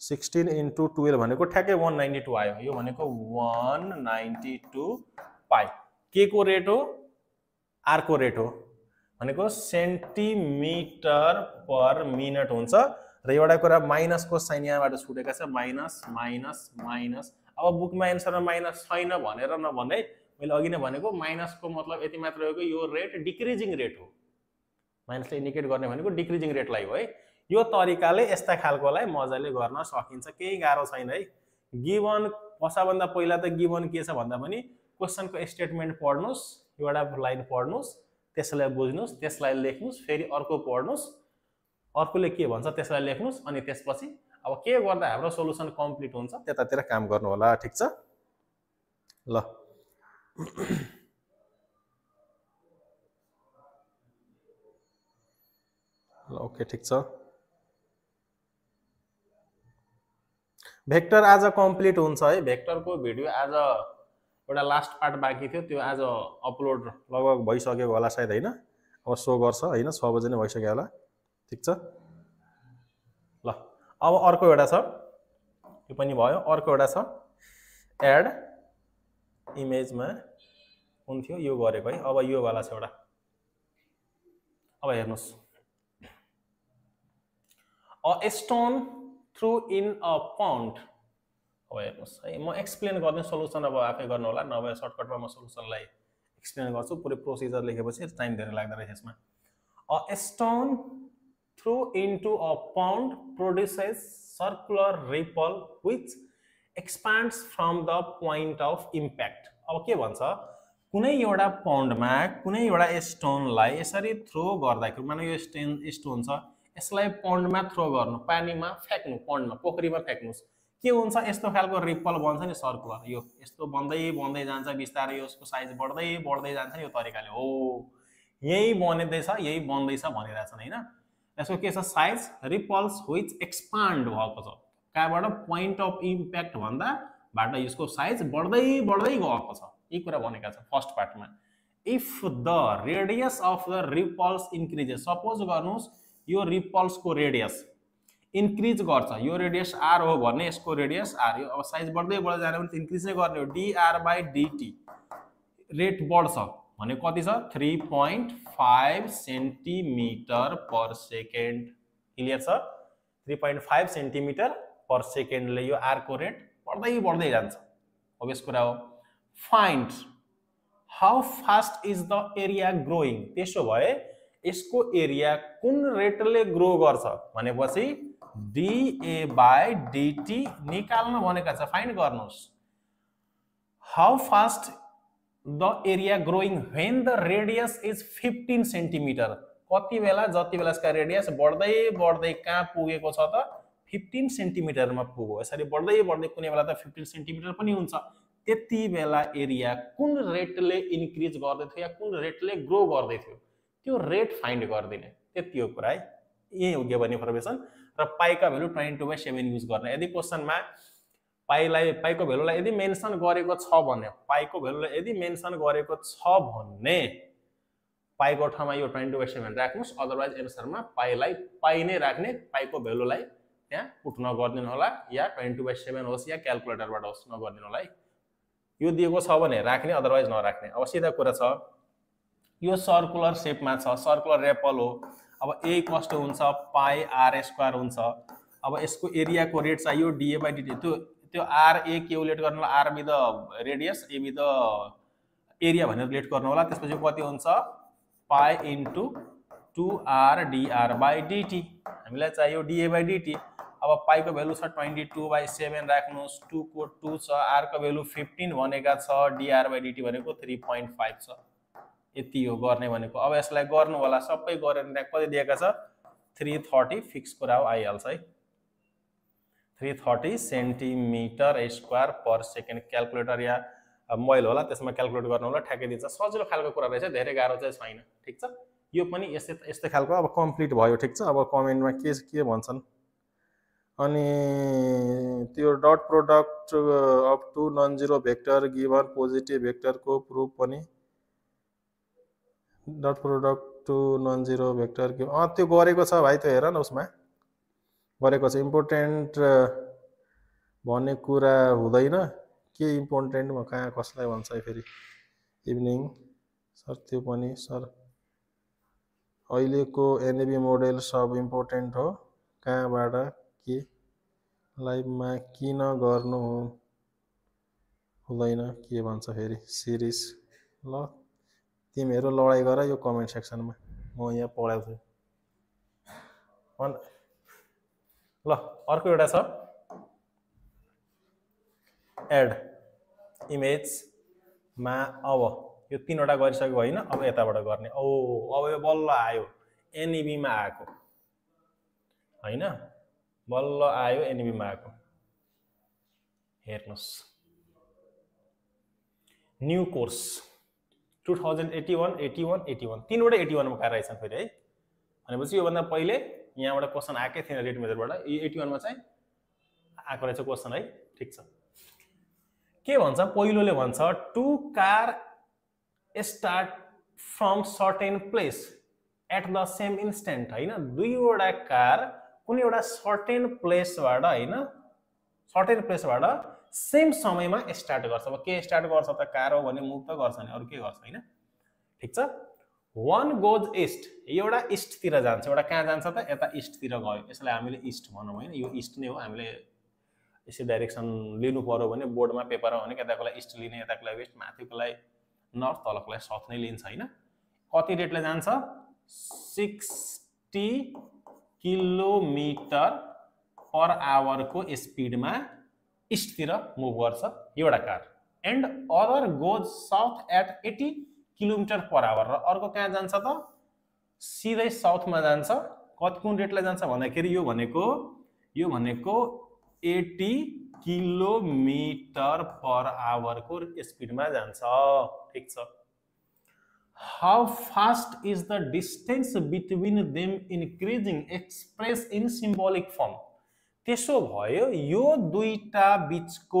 16 इन्टु 12 भनेको ठ्याक्कै 192 आयो यो भनेको 192 पाई के को रेट हो r को रेट हो भनेको सेन्टिमिटर पर मिनेट हुन्छ र एउटा कुरा माइनस को साइन यहाँबाट छुटेका छ माइनस माइनस माइनस अब बुकमा एन्सरमा माइनस छैन भनेर नभन्दै मैले अघि नै भनेको माइनस को मतलब यति मात्र हो कि यो रेट डिक्रिजिङ रेट हो माइनसले इन्डिकेट गर्ने भनेको डिक्रिजिङ रेटलाई हो है यो तरिकाले यस्ता खालकोलाई मजाले गर्न सकिन्छ केही गाह्रो छैन है गिवन कसैभन्दा पहिला त गिवन के छ भन्दा पनि क्वेशनको स्टेटमेन्ट पढ्नुस् एउटा लाइन पढ्नुस् त्यसलाई बुझ्नुस् त्यसलाई लेख्नुस् फेरि अर्को पढ्नुस् अर्कोले के भन्छ त्यसलाई लेख्नुस् अनि त्यसपछि अब के गर्दा हाम्रो सोलुसन कम्प्लिट हुन्छ त्यतातिर काम गर्नु होला ठीक छ ल ओके ठीक छ भेक्टर आज कम्प्लिट हुन्छ है भेक्टरको भिडियो आज एउटा लास्ट पार्ट बाँकी थियो त्यो आज अपलोड लगभग भइसकेको होला सायद हैन अब शो गर्छ हैन 6 बजे नै भइसक्यो होला ठीक छ ल अब अर्को एउटा छ यो पनि भयो अर्को एउटा छ एड इमेजमा कुन थियो यो गरेको है अब यो वाला छ एउटा अब हेर्नुस् a stone threw in a pond अब हेर्नुस् है म एक्सप्लेन गर्ने सोलुसन अब आफै गर्नु होला नभए सर्टकटमा म सोलुसनलाई एक्सप्लेन गर्छु पुरै प्रोसिजर लेखेपछि टाइम धेरै लाग्दैन रहेछ यसमा a stone threw into a pond produces circular ripple which expands from the point of impact अब के भन्छ कुनै एउटा पन्डमा कुनै एउटा स्टोनलाई यसरी थ्रो गर्दाखेरि माने यो स्टोन छ यसलाई पन्डमा थ्रो गर्नु पानीमा फ्याक्नु पन्डमा पोखरीमा फ्याक्नुस् के हुन्छ यस्तो खालको रिपल बन्छ नि सर्कुलर यो यस्तो बन्दै जान्छ बिस्तारै यसको साइज बढ्दै जान्छ नि यो तरिकाले हो यही बन्दैछ यही बन्दैछ भनिरहेछन् हैन यसको के छ साइज रिपल्स व्हिच एक्सपान्ड भएको छ कहाँबाट पोइन्ट अफ इम्प्याक्ट भन्दा बाट यसको साइज बढ्दै गएको छ यी कुरा भनेका छ फर्स्ट पार्टमा if the radius of the ripples increases suppose गर्नुस् यो रिपल्स को रेडियस इन्क्रिज गर्छ यो रेडियस r हो भने यसको रेडियस r यो अब साइज बढ्दै जाने भने इन्क्रिज नै गर्ने हो dr/dt रेट बढ्छ भनेको कति छ 3.5 सेन्टिमिटर पर सेकेन्ड क्लियर छ 3.5 सेन्टिमिटर पर सेकेन्डले यो r को रेट बढ्दै बढ्दै जान्छ obvious कुरा हो find how fast is the area growing त्यसो भए यसको एरिया कुन रेटले ग्रो गर्छ भनेपछि dA/dt निकाल्न भनेका छ फाइन्ड गर्नुस् how fast the area growing when the radius is 15 centimetre कति बेला जति बेला यसका रेडियस बढ्दै बढ्दै कहाँ पुगेको छ त 15 सेन्टिमिटरमा पुग्यो यसरी बढ्दै बढ्दै कुनै बेला त 15 सेन्टिमिटर पनि हुन्छ त्यति बेला एरिया कुन रेटले इन्क्रिज गर्दै थियो या कुन रेटले ग्रो गर्दै थियो त्यो रेट फाइन्ड गर्दिने त्यति हो कुरा है यही हो गिवन इन्फर्मेसन र पाइका भ्यालु 22/7 युज गर्ने यदि क्वेशनमा पाइको भ्यालुलाई यदि मेन्सन गरेको छ भने पाइको भ्यालुलाई यदि मेन्सन गरेको छ भने पाइको ठाउँमा यो 22/7 राख्नुस् अदरवाइज एन्सरमा पाइलाई पाइ नै राख्ने पाइको भ्यालुलाई त्यहाँ पुट नगर्दिनु होला या 22/7 होस् या क्याल्कुलेटरबाट होस् नगर्दिनु होला है यो दिएको छ भने राख्ने अदरवाइज नराख्ने अब सिधा कुरा छ यो सर्कुलर सेपमा छ सर्कुलर रेपल हो अब a कस्तो हुन्छ पाइ r² हुन्छ अब यसको एरियाको रेट चाहियो dA/dt त्यो r a क्यालकुलेट गर्नु होला r with the radius a with the area भनेर क्यालकुलेट गर्नु होला त्यसपछि कति हुन्छ पाइ इन्टु 2r dr/dt हामीलाई चाहियो dA/dt अब पाइको भ्यालु छ 22/7 राख्नुस् 2 को 2 छ r को भ्यालु 15 भनेका छ dr/dt भनेको 3.5 छ यति हो गर्ने भनेको अब यसलाई गर्नु होला सबै गरेर कति दिएका छ 330 फिक्स कुरा हो आइहाल्छ है 330 centimetre square per second calculator या मोबाइल होला त्यसमा क्याल्कुलेट गर्नु होला ठ्याक्कै दिन्छ सजिलो खालको कुरा रहेछ धेरै गाह्रो चाहिँ छैन ठीक छ यो पनि यस्तै खालको अब कम्प्लिट भयो ठीक छ अब कमेन्टमा के भन्छन् अनि त्यो dot product up to non zero vector given positive भेक्टरको प्रुफ पनि dot product to non zero vector त्यो गरेको छ भाइ त्यो हेर न उसमा गरेको छ इम्पोर्टेन्ट भन्ने कुरा हुँदैन के इम्पोर्टेन्ट म कहाँ कसलाई भन्छ फेरि इभिनिङ सर त्यो पनि सर अहिलेको एनएबी मोडेल सब इम्पोर्टेन्ट हो कहाँबाट के लाइभमा किन गर्नु हुँदैन के भन्छ फेरि सिरिज ल तिमीहरू लडाइँ गर यो कमेन्ट सेक्सनमा म यहाँ पढाउँछु ल अर्को एउटा छ एड इमेजमा अब यो तीनवटा गरिसक्यो होइन अब यताबाट गर्ने अब यो बल्ल आयो एनइबीमा आएको होइन बल्ल आयो एनइबीमा आएको हेर्नुस् न्यू कोर्स 2081 81 81 तीनवटा 81 मा रहेछन् फेरि है भनेपछि योभन्दा पहिले यहाँबाट क्वेसन आएकै थिएन रेट मेजरबाट 81 मा चाहिँ आएको रहेछ क्वेसन है ठिक छ के भन्छ पहिलोले भन्छ two car start from certain place at the same instant हैन दुईवटा कार कुनै एउटा सर्टेन प्लेसबाट हैन सर्टेन प्लेसबाट सेम समयमा स्टार्ट गर्छ अब के स्टार्ट गर्छ त कार हो भने मुभ त गर्छ नि अरु के गर्छ हैन ठीक छ वन गोज ईस्ट एउटा ईस्ट तिर जान्छ एउटा कहाँ जान्छ त यता ईस्ट तिर गयो यसलाई हामीले ईस्ट भनौं हैन यो ईस्ट नै हो हामीले यसै डाइरेक्सन लिनु पर्यो भने बोर्डमा पेपरमा भने यताकोलाई ईस्ट लिने यताकोलाई वेस्ट माथिकोलाई नर्थ तलकोलाई साउथ नै लिन्छ हैन कति रेटले जान्छ 60 किलोमिटर पर आवर को स्पिडमा ईस्ट तिर मुभ गर्छ एउटा car and other goes south at 80 kilometre per hour र अर्को कहाँ जान्छ त सिधै साउथमा जान्छ कति कुन रेटले जान्छ भन्दाखेरि यो भनेको 80 किलोमिटर पर आवर को स्पिडमा जान्छ ठीक छ how fast is the distance between them increasing express in symbolic form त्यसो भयो यो दुईटा बीचको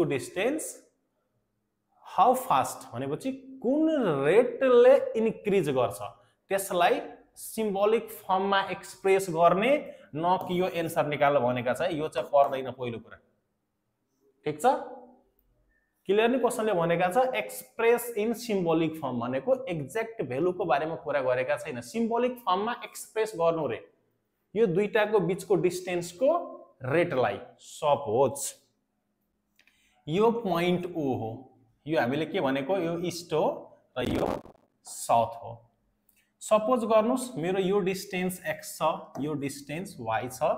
डिस्टेन्स हाउ फास्ट भनेपछि कुन रेटले इन्क्रिज गर्छ त्यसलाई सिम्बोलिक फर्ममा एक्सप्रेस गर्ने न कि यो एन्सर निकाल्न भनेका छ यो चाहिँ पर्दैन पहिलो कुरा ठीक छ क्लियरली क्वेशनले भनेका छ एक्सप्रेस इन सिम्बोलिक फर्म भनेको एक्ज्याक्ट भ्यालुको बारेमा कुरा गरेका छैन, सिम्बोलिक फर्ममा एक्सप्रेस गर्नु रे यो दुईटाको बीचको डिस्टेन्सको रेटलाई। सपोज यो पोइन्ट ओ हो, यो हामीले के भनेको यो ईस्ट हो र यो साउथ हो। सपोज गर्नुस् मेरो यो डिस्टेन्स x छ, यो डिस्टेन्स y छ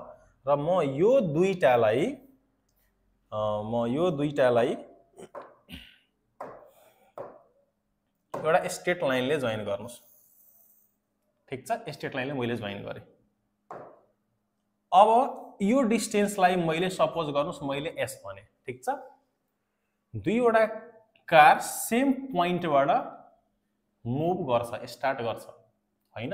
र म यो दुईटालाई एउटा स्ट्रेट लाइनले जोइन गर्नुस्। ठीक छ, स्ट्रेट लाइनले मैले जोइन गरे। अब यो डिस्टेन्सलाई मैले सपोज गर्नुस् मैले s भने। ठीक छ, दुईवटा कार सेम पोइन्टबाट मुभ गर्छ, स्टार्ट गर्छ हैन,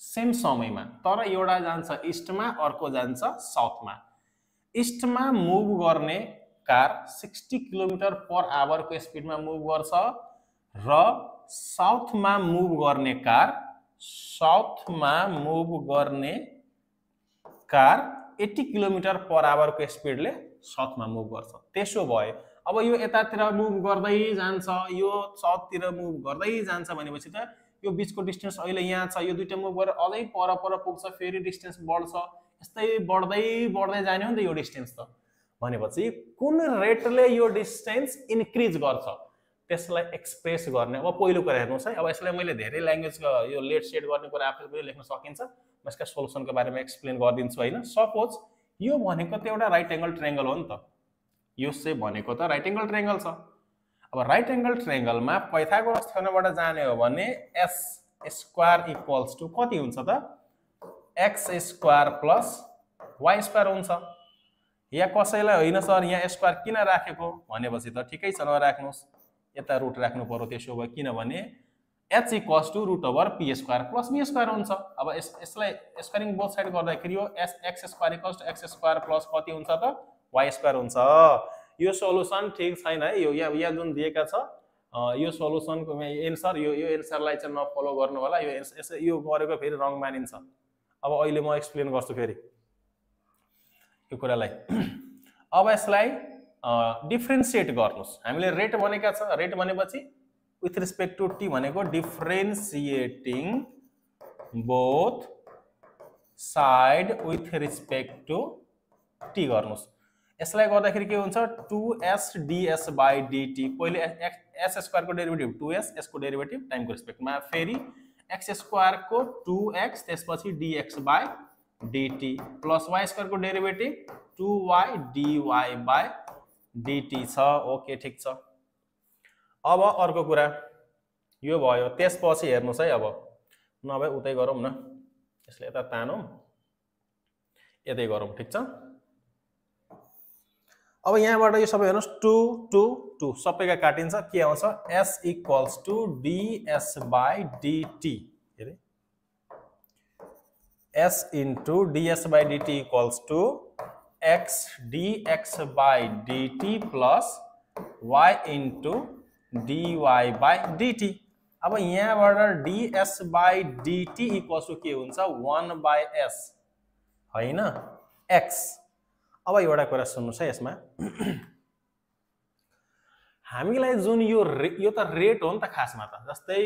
सेम समयमा, तर एउटा जान्छ ईस्टमा अर्को जान्छ साउथमा। ईस्टमा मुभ गर्ने कार 60 किलोमिटर पर आवर को स्पिडमा मुभ गर्छ र साउथमा मुभ गर्ने कार 80 किलोमिटर पर आवर को स्पिडले साउथमा मुभ गर्छ। त्यसो भए अब यो यतातिर मुभ गर्दै जान्छ, यो साउथतिर मुभ गर्दै जान्छ भनेपछि त यो बीचको डिस्टेन्स अहिले यहाँ छ, यो दुईटा मुभ गरेर अझै पर पुग्छ, फेरि डिस्टेन्स बढ्छ, यस्तै बढ्दै जाने हो नि त यो डिस्टेन्स त। भनेपछि कुन रेटले यो डिस्टेन्स इन्क्रिज गर्छ त्यसलाई एक्सप्रेस गर्ने। अब पहिलो कुरा हेर्नुस् है, अब यसलाई मैले धेरै ल्याङ्ग्वेजको यो लेट सेट गर्ने कुरा आफैले पनि लेख्न सकिन्छ, म यसका सोलुसनको बारेमा एक्सप्लेन गरिदिन्छु हैन। सपोज यो भनेको त एउटा राइट एंगल ट्रायंगल हो नि त, यो चाहिँ भनेको त राइट एंगल ट्रायंगल छ। अब राइट एंगल ट्रायंगलमा पाइथागोरस थ्योरमबाट जाने हो भने s स्क्वायर इक्वल्स टु कति हुन्छ त x square plus y square हुन्छ। या कसैलाई होइन सर यहाँ स्क्वायर किन राखेको भनेपछि त ठिकै छ नराख्नुस्, यता रुट राख्नु पर्यो, त्यसो भए किनभने h equals to root over p square plus b square हुन्छ। अब यसलाई स्क्वायरिङ बोथ साइड गर्दाखेरि यो x square equals to x square plus कति हुन्छ त y स्क्वायर हुन्छ। यो सोलुसन ठीक छैन है, यो यहाँ जुन दिएका छ यो सोलुसनको एन्सर यो एन्सरलाई चाहिँ नफलो गर्नु होला, यो गरेको फेरि रङ मानिन्छ। अब अहिले म एक्सप्लेन गर्छु फेरि यो कुरालाई। अब यसलाई डिफरेन्शिएट गर्नुस्, हामीले रेट भनेका छ, रेट भनेपछि विथ रिस्पेक्ट टु टी भनेको differentiating both side with respect to T गर्नुस्। यसलाई गर्दाखेरि के हुन्छ 2s ds by dt, पहिले s स्क्वायर को डेरिभेटिभ 2s, s को डेरिभेटिभ टाइम को रिस्पेक्टमा, फेरि x स्क्वायर को 2x त्यसपछि dx by dt plus y square को derivative 2y dy by dt छ। ओके ठीक छ। अब अर्को कुरा यो भयो, त्यसपछि हेर्नुस् है, अब नभए उतै गरौँ न, यसले यता तानौँ यतै गरौँ। ठीक छ। अब यहाँबाट यो सबै हेर्नुस् 2 2 2 सबैका काटिन्छ, के आउँछ s equals to ds by dt, हेरे s into ds by dt equals to x dx by dt plus y into dy by dt। अब यहाँबाट ds by dt equals to के हुन्छ 1 by s हैन x। अब एउटा कुरा सुन्नुस् है, यसमा हामीलाई जुन यो त रेट हो नि त खासमा त, जस्तै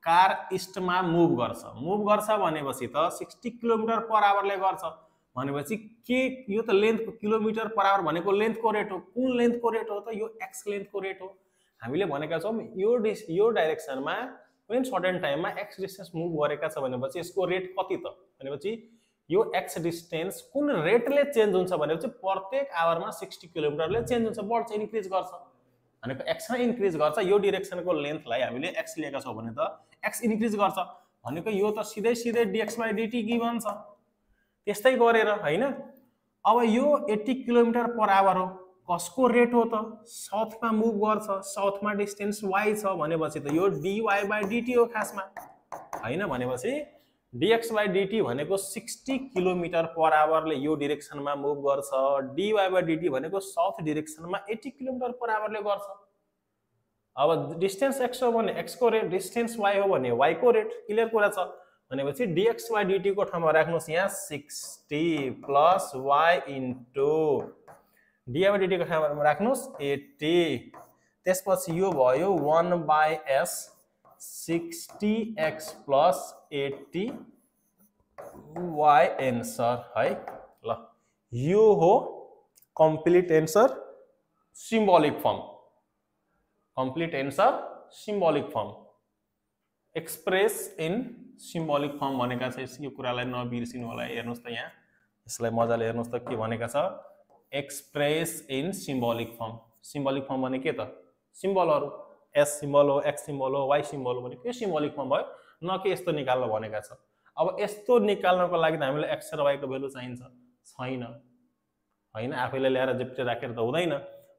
कार ईस्टमा मुभ गर्छ भनेपछि त 60 किलोमिटर पर आवरले गर्छ भनेपछि के यो त लेन्थ किलोमिटर पर आवर भनेको लेन्थको रेट हो। कुन लेन्थको रेट हो त यो x लेन्थको रेट हो। हामीले भनेका छौं यो डाइरेक्सनमा कुनै सर्टेन टाइममा x डिस्टेन्स मुभ गरेका छ भनेपछि यसको रेट कति त भनेपछि यो x डिस्टेन्स कुन रेटले चेन्ज हुन्छ भनेपछि प्रत्येक आवरमा 60 किलोमिटरले चेन्ज हुन्छ, बढ्छ, इन्क्रिज गर्छ भनेको x मा इन्क्रिज गर्छ। यो डाइरेक्सनको लेन्थलाई हामीले x लिएका छौं भने त x इन्क्रिज गर्छ भनेको यो त सिधै dx by dt गिभन छ। त्यस्तै गरेर हैन, अब यो 80 किलोमिटर पर आवर हो, कसको रेट हो त साउथमा मुभ गर्छ, साउथमा डिस्टेन्स y छ भनेपछि त यो dy by dt हो खासमा हैन। भनेपछि dx by dt भनेको 60 किलोमिटर पर आवरले यो डाइरेक्सनमा मुभ गर्छ, dy by dt भनेको साउथ डाइरेक्सनमा 80 किलोमिटर पर आवरले गर्छ। अब डिस्टेन्स x हो भने x को रेट, डिस्टेन्स y हो भने y को रेट, क्लियर कुरा छ। भनेपछि dx by dt को ठाउँमा राख्नुस् यहाँ 60 प्लस y इन्टु dy/dt को ठाउँमा राख्नुस् 80 त्यसपछि यो भयो 1/s 60x plus 80 y answer है ल यो हो complete answer symbolic form complete answer symbolic form express in symbolic form भनेका छ यो कुरालाई नबिर्सिनु होला हेर्नुस् त यहाँ यसलाई मजाले हेर्नुस् त के भनेका छ एक्सप्रेस इन सिम्बोलिक फर्म भने के त सिम्बलहरु एस सिम्बल हो एक्स सिम्बल हो वाई सिम्बल हो भने के सिम्बोलिक फर्म भयो न कि यस्तो निकाल्न भनेका छ अब यस्तो निकाल्नको लागि त हामीलाई एक्स र वाई को भ्यालु चाहिन्छ छैन हैन आफैले ल्याएर जिप्टे राखेर त हुँदैन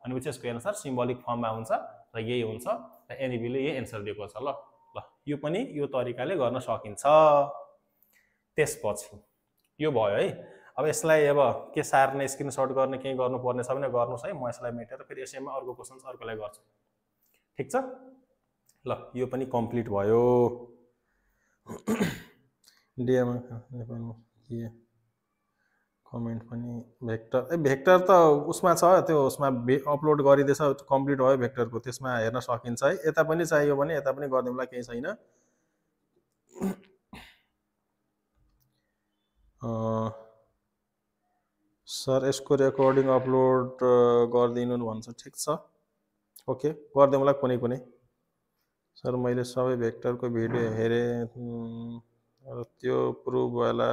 अनि यसको एन्सर सिम्बोलिक फर्ममा हुन्छ र यही हुन्छ र एनईबीले यही एन्सर दिएको छ ल यो पनि यो तरिकाले गर्न सकिन्छ त्यसपछि यो भयो है अब यसलाई अब के सार्ने स्क्रिनशट गर्ने के गर्नु पर्ने छ भने गर्नुस् है म यसलाई मेटेर फेरि यसैमा अर्को क्वेशन अर्कोलाई गर्छु ठीक छ ल यो पनि कम्प्लिट भयो डिएम के कमेन्ट पनि भेक्टर त उसमा छ त्यो उसमा अपलोड गरिदिएछ कम्प्लिट भयो भेक्टरको त्यसमा हेर्न सकिन्छ है यता पनि चाहियो भने यता पनि गर्दिउँला केही छैन सर यसको रेकर्डिङ अपलोड गरिदिनु भन्छ ठीक छ ओके गरिदिउँला कुनै सर मैले सबै भेक्टरको भिडियो हेरे र त्यो प्रुफ वाला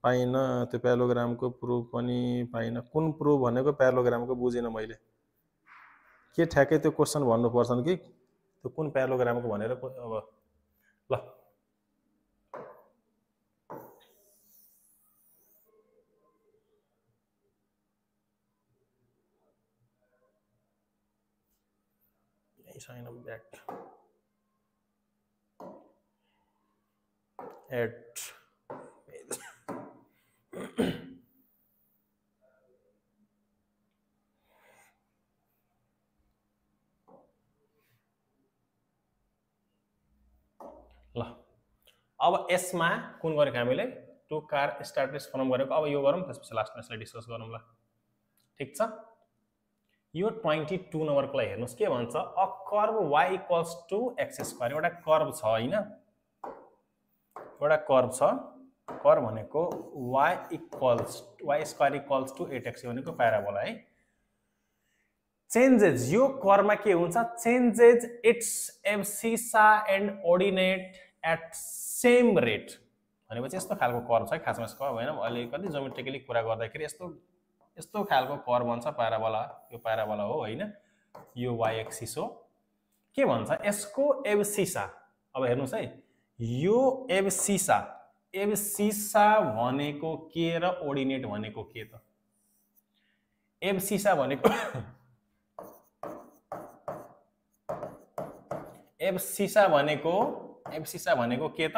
पाइन त्यो प्यालोग्रामको प्रुफ पनि पाइन कुन प्रुफ भनेको प्यालोग्रामको बुझिन मैले के ठ्याक्कै त्यो क्वेशन भन्नुपर्छ कि त्यो कुन प्यालोग्रामको भनेर अब ल sign up back at ल अब यसमा कुन गरेको हामीले टु कार स्ट्याटिक्स फर्म गरेको अब यो गरौँ त्यसपछि लास्टमा यसलाई डिस्कस गरौँ ल ठीक छ यो 22 नम्बरको लागि हेर्नुस् के भन्छ a curve y equals to x square एउटा कर्व छ हैन एउटा कर्व छ कर्व भनेको y square equals to 8x भनेको प्याराबोला है चेन्जेस यो कर्वमा के हुन्छ changes its abscissa and ordinate at same rate भनेपछि यस्तो खालको कर्व छ खासमा यसको हैन अलिकति ज्योमेट्रिकली कुरा गर्दाखेरि यस्तो खालको कर्व भन्छ प्याराबोला यो प्याराबोला हो हैन यो y एक्सिस हो के भन्छ यसको एब्सिसा अब हेर्नुस् है यो एब्सिसा भनेको के र ऑर्डिनेट भनेको के त एब्सिसा भनेको एब्सिसा भनेको के त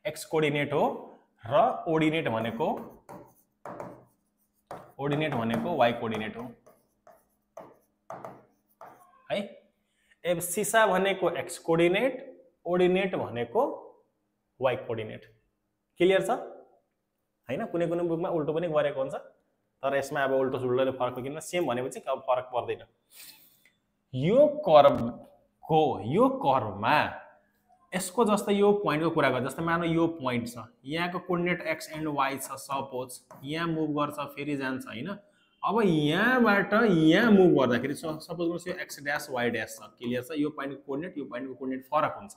x कोऑर्डिनेट हो र ऑर्डिनेट भनेको y कोऑर्डिनेट हो है एब्सिसा भनेको x कोऑर्डिनेट ऑर्डिनेट भनेको y कोऑर्डिनेट क्लियर छ हैन कुनै बुकमा उल्टो पनि गरेको हुन्छ तर यसमा अब उल्टो सुल्टोले फरक किन सेम भनेपछि अब फरक पर्दैन यो कर्वमा यसको जस्तै यो पोइन्टको कुरा गर्दा जस्तै मानौ यो पोइन्ट छ यहाँको कोअर्डिनेट x एन्ड y छ सपोज यहाँ मुभ गर्छ फेरि जान्छ हैन अब यहाँबाट यहाँ मुभ गर्दाखेरि सपोज गर्नुस् यो x ड्याश y ड्याश छ क्लियर छ यो पोइन्टको कोअर्डिनेट फरक हुन्छ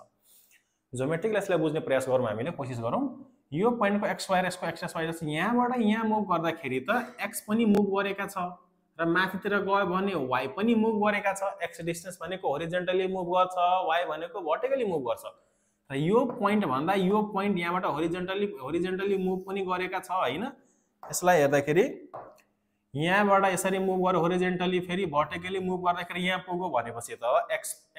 ज्योमेट्रिकली यसलाई बुझ्ने प्रयास गरौँ हामीले कोशिश गरौँ यो पोइन्टको x y यसको x y जस्तो यहाँबाट यहाँ मुभ गर्दाखेरि त x पनि मुभ गरेका छ र माथितिर गयो भने y पनि मुभ गरेका छ x डिस्टेन्स भनेको होरिजन्टली मुभ गर्छ y भनेको भर्टिकली मुभ गर्छ र यो पोइन्ट भन्दा यो पोइन्ट यहाँबाट होरिजन्टली मुभ पनि गरेका छ हैन यसलाई हेर्दाखेरि यहाँबाट यसरी मुभ गरेर होरिजन्टली फेरि भर्टिकली मुभ गर्दाखेरि यहाँ पुग्यो भनेपछि त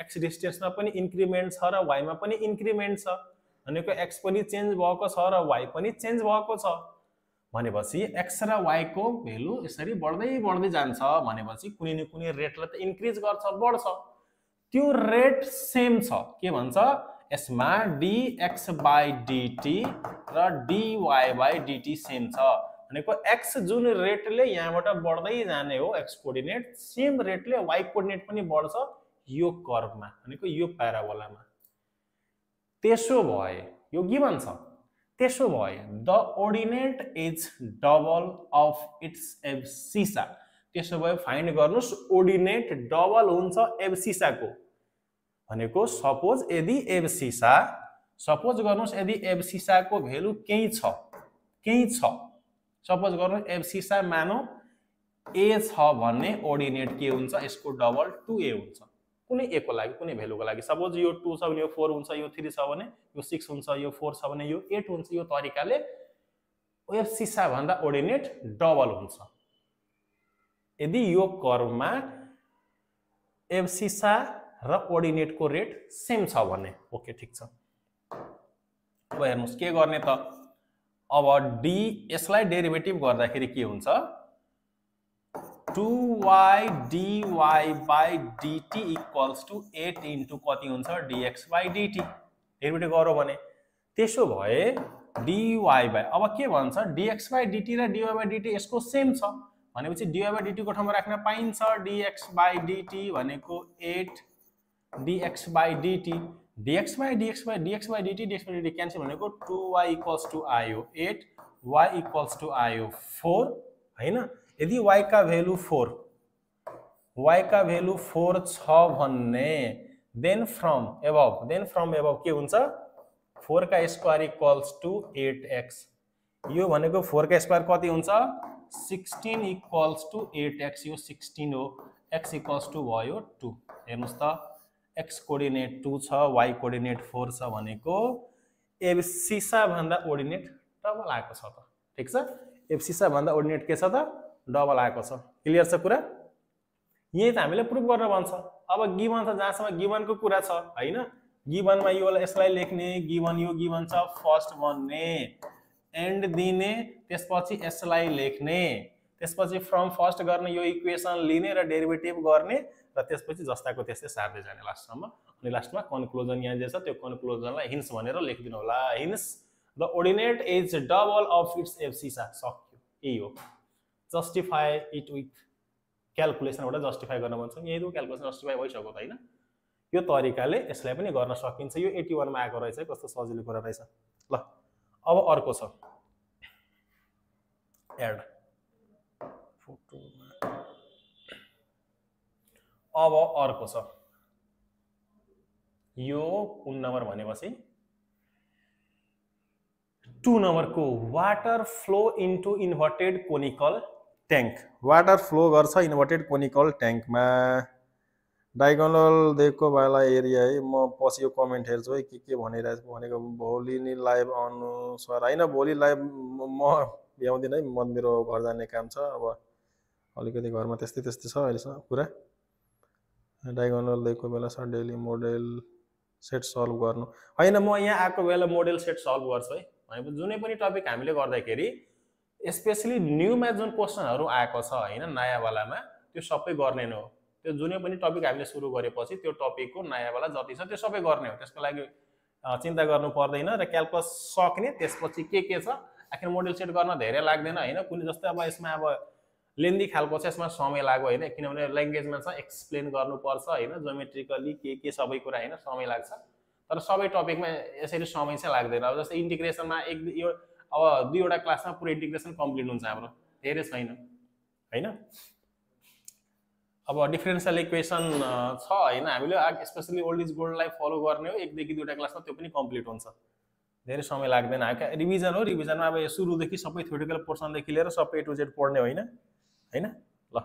x डिस्टेन्समा पनि इन्क्रिमेन्ट छ र y मा पनि इन्क्रिमेन्ट छ भनेको x पनि चेन्ज भएको छ र y पनि चेन्ज भएको छ भनेपछि x र y को भ्यालु यसरी बढ्दै जान्छ भनेपछि कुनै न कुनै रेटले त इन्क्रिज गर्छ बढ्छ त्यो रेट सेम छ के भन्छ यसमा dx बाई dt र dy बाई dt सेम छ भनेको x जुन रेटले यहाँबाट बढ्दै जाने हो x कोअर्डिनेट सेम रेटले y कोअर्डिनेट पनि बढ्छ यो कर्वमा भनेको यो प्याराबोलामा त्यसो भए यो गिवन छ त्यसो भए the ordinate is double of its abscissa त्यसो भए फाइन्ड गर्नुस् ऑर्डिनेट डबल हुन्छ एब्सिसाको भनेको सपोज यदि एब्सिसा सपोज गर्नुस् यदि एब्सिसाको भ्यालु केही छ सपोज गर्नु एब्सिसा मानौ a छ भन्ने ऑर्डिनेट के हुन्छ यसको डबल 2a हुन्छ कुनै a को लागि कुनै भ्यालुको लागि सपोज यो 2 छ भने यो 4 हुन्छ यो 3 छ भने यो 6 हुन्छ यो 4 छ भने यो 8 हुन्छ यो तरिकाले एब्सिसा भन्दा ऑर्डिनेट डबल हुन्छ यदि यो कर्वमा एब्सिसा र ऑर्डिनेट को रेट सेम छ भने ओके ठीक छ अब हेर्नुस् के गर्ने त अब d यसलाई डेरिभेटिभ गर्दाखेरि के हुन्छ 2y dy by dt equals to 8 into कति हुन्छ dx by dt डेरिभेटिभ गरौ भने त्यसो भए dy by अब के भन्छ dx by dt र dy by dt यसको सेम छ भनेपछि dy by dt को ठाउँमा राख्न पाइन्छ dx by dt भनेको 8 dx by dt dx by dt dx by dt cancel भनेको 2y equals to I हो 8 y equals to I हो 4 हैन यदि y का भ्यालु 4 छ भन्ने देन फ्रम एबभ के हुन्छ 4 का स्क्वायर इक्वल्स टु 8x यो भनेको 4 का स्क्वायर कति हुन्छ 16 इक्वल्स टु 8x यो 16 हो x इक्वल्स टु भयो 2 हेर्नुस् त x कोअर्डिनेट 2 छ y कोअर्डिनेट 4 छ भनेको एब्सिसा भन्दा ऑर्डिनेट डबल आएको छ त ठीक छ एब्सिसा भन्दा ऑर्डिनेट के छ त डबल आएको छ क्लियर छ कुरा यही त हामीले प्रुफ गर्न भन्छ अब गिवन छ जहाँसम्म गिवनको कुरा छ हैन गिवनमा यो यसलाई लेख्ने गिवन यो गिवन छ फर्स्ट भन्ने एन्ड दिने त्यसपछि यसलाई लेख्ने त्यसपछि फ्रम फर्स्ट गर्ने यो इक्वेसन लिने र डेरिभेटिभ गर्ने र त्यसपछि जस्ताको त्यस्तै सार्दै जाने लास्टसम्म अनि लास्टमा कन्क्लुजन यहाँ जे छ त्यो कन्क्लुजनलाई हिन्स भनेर लेखिदिनु होला hence the ordinate is double of its abscissa सक्यो यही हो जस्टिफाई इट विथ क्याल्कुलेसनबाट जस्टिफाई गर्न भन्छ यही हो क्याल्कुलेसन जस्टिफाई भइसक्यो त हैन यो तरिकाले यसलाई पनि गर्न सकिन्छ यो 81 मा आएको रहेछ कस्तो सजिलो कुरा रहेछ ल अब अर्को छ एड फोटोमा अब अर्को छ यो 3 नम्बर भनेपछि 2 नम्बर को water flow into inverted conical tank water flow गर्छ इन्भर्टेड कोनिकल ट्याङ्कमा डायगोनल दिएको वाला एरिया है म पछि यो कमेन्ट हेर्छु है के भनिरहेको भनेको भोलि नि लाइभ अनुसार हैन भोलि लाइभ म भ्याउँदिन है म मेरो घर जाने काम छ अब अलिकति घरमा त्यस्तै छ अहिलेसम्म कुरा डायगोनल दिएको बेला sir daily model set solve गर्नु हैन म यहाँ आएको बेला मोडेल सेट सल्भ गर्छु है भनेपछि जुनै पनि टपिक हामीले गर्दाखेरि स्पेशली न्यूमा जुन क्वेशनहरु आएको छ हैन नयाँ वालामा त्यो सबै गर्ने नै हो त्यो जुनै पनि टपिक हामीले सुरु गरेपछि त्यो टपिकको नयाँ वाला जति छ त्यो सबै गर्ने हो त्यसको लागि चिन्ता गर्नु पर्दैन र क्याल्कुलस सक्ने त्यसपछि के छ आखिर मोडेल सेट गर्न धेरै लाग्दैन हैन कुनै जस्तै अब यसमा अब लेन्दी खालको छ यसमा समय लाग्यो हैन किनभने ल्याङ्ग्वेजमा छ एक्सप्लेन गर्नुपर्छ हैन ज्योमेट्रिकली के सबै कुरा हैन समय लाग्छ तर सबै टपिकमा यसरी समय चाहिँ लाग्दैन अब जस्तै इन्टिग्रेसनमा यो अब दुईवटा क्लासमा पुरै इन्टिग्रेसन कम्प्लिट हुन्छ हाम्रो धेरै छैन हैन अब डिफरेन्शियल इक्वेसन छ हैन हामीले स्पेशली ओल्ड इज गोल्डलाई फलो गर्ने हो एक देखि दुईवटा क्लासमा त्यो पनि कम्प्लिट हुन्छ धेरै समय लाग्दैन रिभिजन हो रिभिजनमा अब सुरुदेखि सबै थ्योरिटिकल पोर्सनदेखि लिएर सबै A to Z पढ्ने होइन हैन ल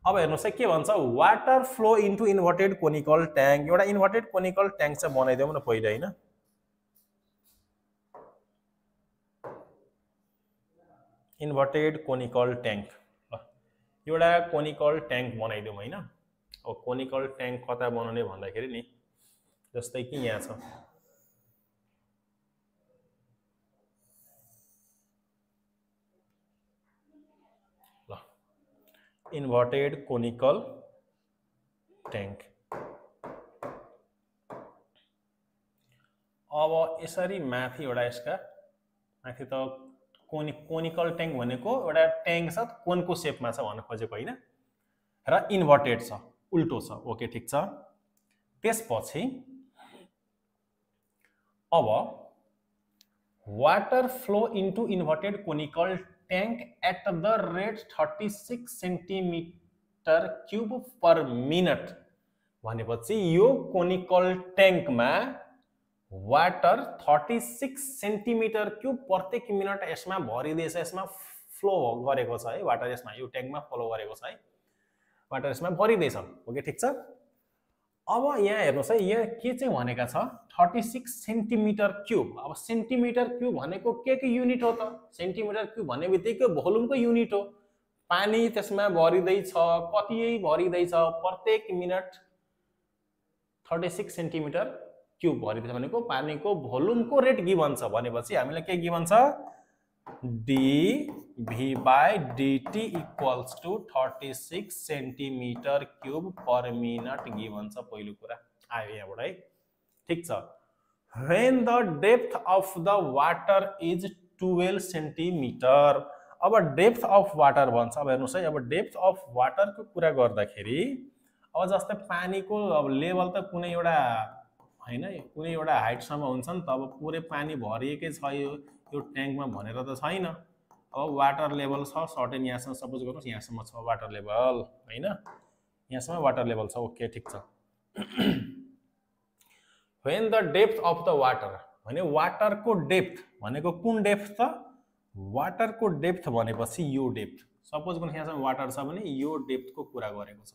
अब हेर्नुस् है के भन्छ water flow into inverted conical tank एउटा इन्भर्टेड कोनिकल ट्याङ्क चाहिँ बनाइदेऊ न पहिले हैन इन्भर्टेड कोनिकल ट्याङ्क ल एउटा कोनिकल ट्याङ्क बनाइदेऊ हैन अब कोनिकल ट्याङ्क कता बनाउने भन्दाखेरि नि जस्तै कि यहाँ छ inverted conical tank अब यसरी माथि एउटा यसका माथि त कोनिकल ट्याङ्क भनेको एउटा ट्याङ्क छ कोनको सेपमा छ भन्न खोजेको होइन र इन्भर्टेड छ उल्टो छ ओके ठीक छ त्यसपछि अब water flow into inverted conical tank at the rate 36 centimeter cube per minute भनेपछि यो कोनिकल ट्याङ्कमा वाटर 36 सेन्टिमिटर क्यूब प्रत्येक मिनट यसमा भरिदैछ यसमा फ्लो गरेको छ है वाटर यसमा यो ट्याङ्कमा फ्लो गरेको छ है वाटर यसमा भरिदैछ ओके ठीक छ अब यहाँ हेर्नुस् है यहाँ के चाहिँ भनेका छ 36 सेन्टिमिटर क्यूब अब सेन्टिमिटर क्यूब भनेको के युनिट हो त सेन्टिमिटर क्यूब भन्ने बित्तिकै भोल्युमको युनिट हो पानी त्यसमा भरिदैछ कति भरिदैछ प्रत्येक मिनट 36 सेन्टिमिटर क्यूब भरिदैछ भनेको पानीको भोल्युमको रेट गिभन छ भनेपछि हामीलाई के गिभन छ dV/dt equals to 36 centimetre cube per minute given छ पहिलो कुरा आयो यहाँबाट है ठीक छ when the depth of the water is 12 centimetre अब डेप्थ अफ वाटर भन्छ अब हेर्नुस् है अब डेप्थ अफ वाटरको कुरा गर्दाखेरि अब जस्तै पानीको अब लेभल त कुनै एउटा हैन कुनै एउटा हाइटसम्म हुन्छ नि त अब पुरै पानी भरिएकै छ यो ट्याङ्कमा भनेर त छैन अब वाटर लेभल छ सर्टेन यहाँसम्म सपोज गर्नुस् यहाँसम्म छ वाटर लेभल हैन यहाँसम्म वाटर लेभल छ ओके ठीक छ when the depth of the water भने वाटरको डेप्थ भनेको कुन डेप्थ त वाटरको डेप्थ भनेपछि यो डेप्थ सपोज गर्नुस् यहाँसम्म वाटर छ भने यो डेप्थको कुरा गरेको छ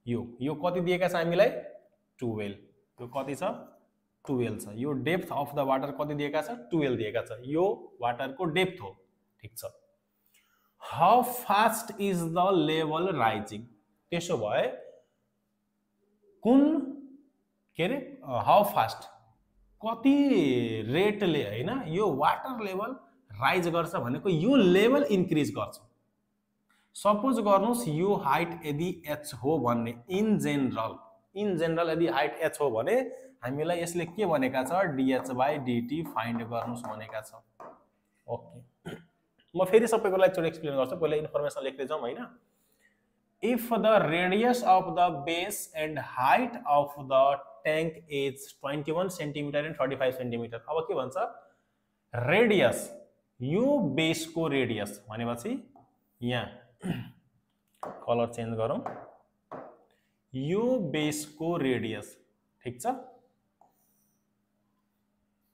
यो कति दिएका छ हामीलाई 12 यो कति छ 12 छ यो डेप्थ अफ द वाटर कति दिएका छ 12 दिएका छ यो वाटरको डेप्थ हो ठीक छ how fast is the level rising त्यसो भए कुन के रे हाउ फास्ट कति रेटले हैन यो वाटर लेभल राइज गर्छ भनेको यो लेभल इन्क्रिज गर्छ सपोज गर्नुस् यो हाइट यदि h हो भन्ने इन जनरल यदि हाइट h हो भने हामीलाई यसले के भनेका छ dH/dt फाइन्ड गर्नुस् भनेका छ ओके म फेरि सबैको लागि एकचोटी एक्सप्लेन गर्छु पहिला इन्फर्मेसन लेख्दै जाउँ हैन if the radius of the base and height of the tank is 21 centimeter and 35 centimeter अब के भन्छ रेडियस यो बेसको रेडियस भनेपछि यहाँ कलर चेन्ज गरौँ यो बेसको रेडियस ठीक छ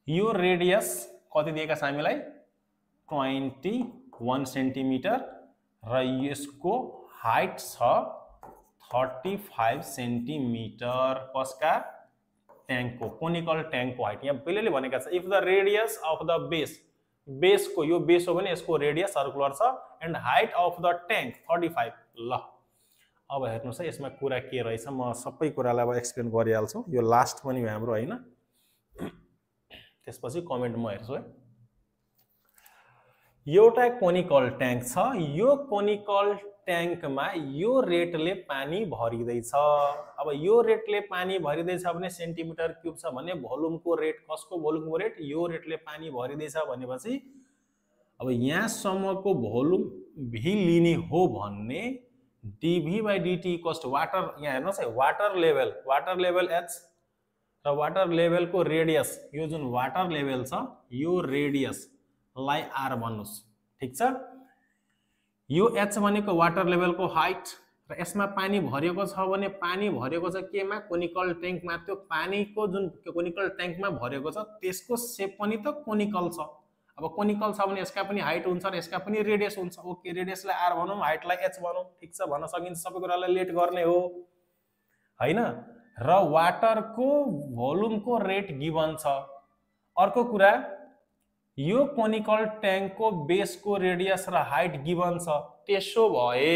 यो रेडियस कति दिएका छ हामीलाई 21 सेन्टिमिटर र यसको हाइट छ 35 सेन्टिमिटर कसका ट्याङ्कको कोनिकल ट्याङ्कको हाइट यहाँ पहिलेले भनेका छ if the radius of the बेसको यो बेस हो भने यसको रेडियस सर्कुलर छ and height of the tank 35 ल अब हेर्नुस् है यसमा कुरा के रहेछ म सबै कुरालाई अब एक्सप्लेन गरिहाल्छु यो लास्ट पनि हो हाम्रो हैन त्यसपछि कमेन्ट म हेर्छु है एउटा कोनिकल ट्याङ्क छ यो कोनिकल ट्याङ्कमा यो रेटले पानी भरिदैछ अब यो रेटले पानी भरिदैछ भने सेन्टिमिटर क्यूब छ भने भोल्युमको रेट कसको भोल्युमको रेट यो रेटले पानी भरिदैछ भनेपछि अब यहाँसम्मको भोल्युम v लिने हो भन्ने dV/dt इक्वल्स टु वाटर यहाँ हेर्नुस् है वाटर लेभल h र वाटर लेभलको रेडियस यो जुन वाटर लेभल छ यो रेडियस लाई r भन्नुस् ठीक छ यो h भनेको वाटर लेभलको हाइट र यसमा पानी भरिएको छ भने पानी भरिएको छ केमा कोनिकल ट्याङ्कमा त्यो पानीको जुन कोनिकल ट्याङ्कमा भरिएको छ त्यसको शेप पनि त कोनिकल छ अब कोनिकल छ भने यसका पनि हाइट हुन्छ र यसका पनि रेडियस हुन्छ ओके रेडियसलाई r भनौं हाइटलाई h भनौं ठीक छ भन्न सकिन्छ सबै कुरालाई लेट गर्ने हो हैन र वाटरको भोल्युमको रेट गिभन छ अर्को कुरा यो कोनिकल ट्याङ्कको बेसको रेडियस र हाइट गिभन छ त्यसो भए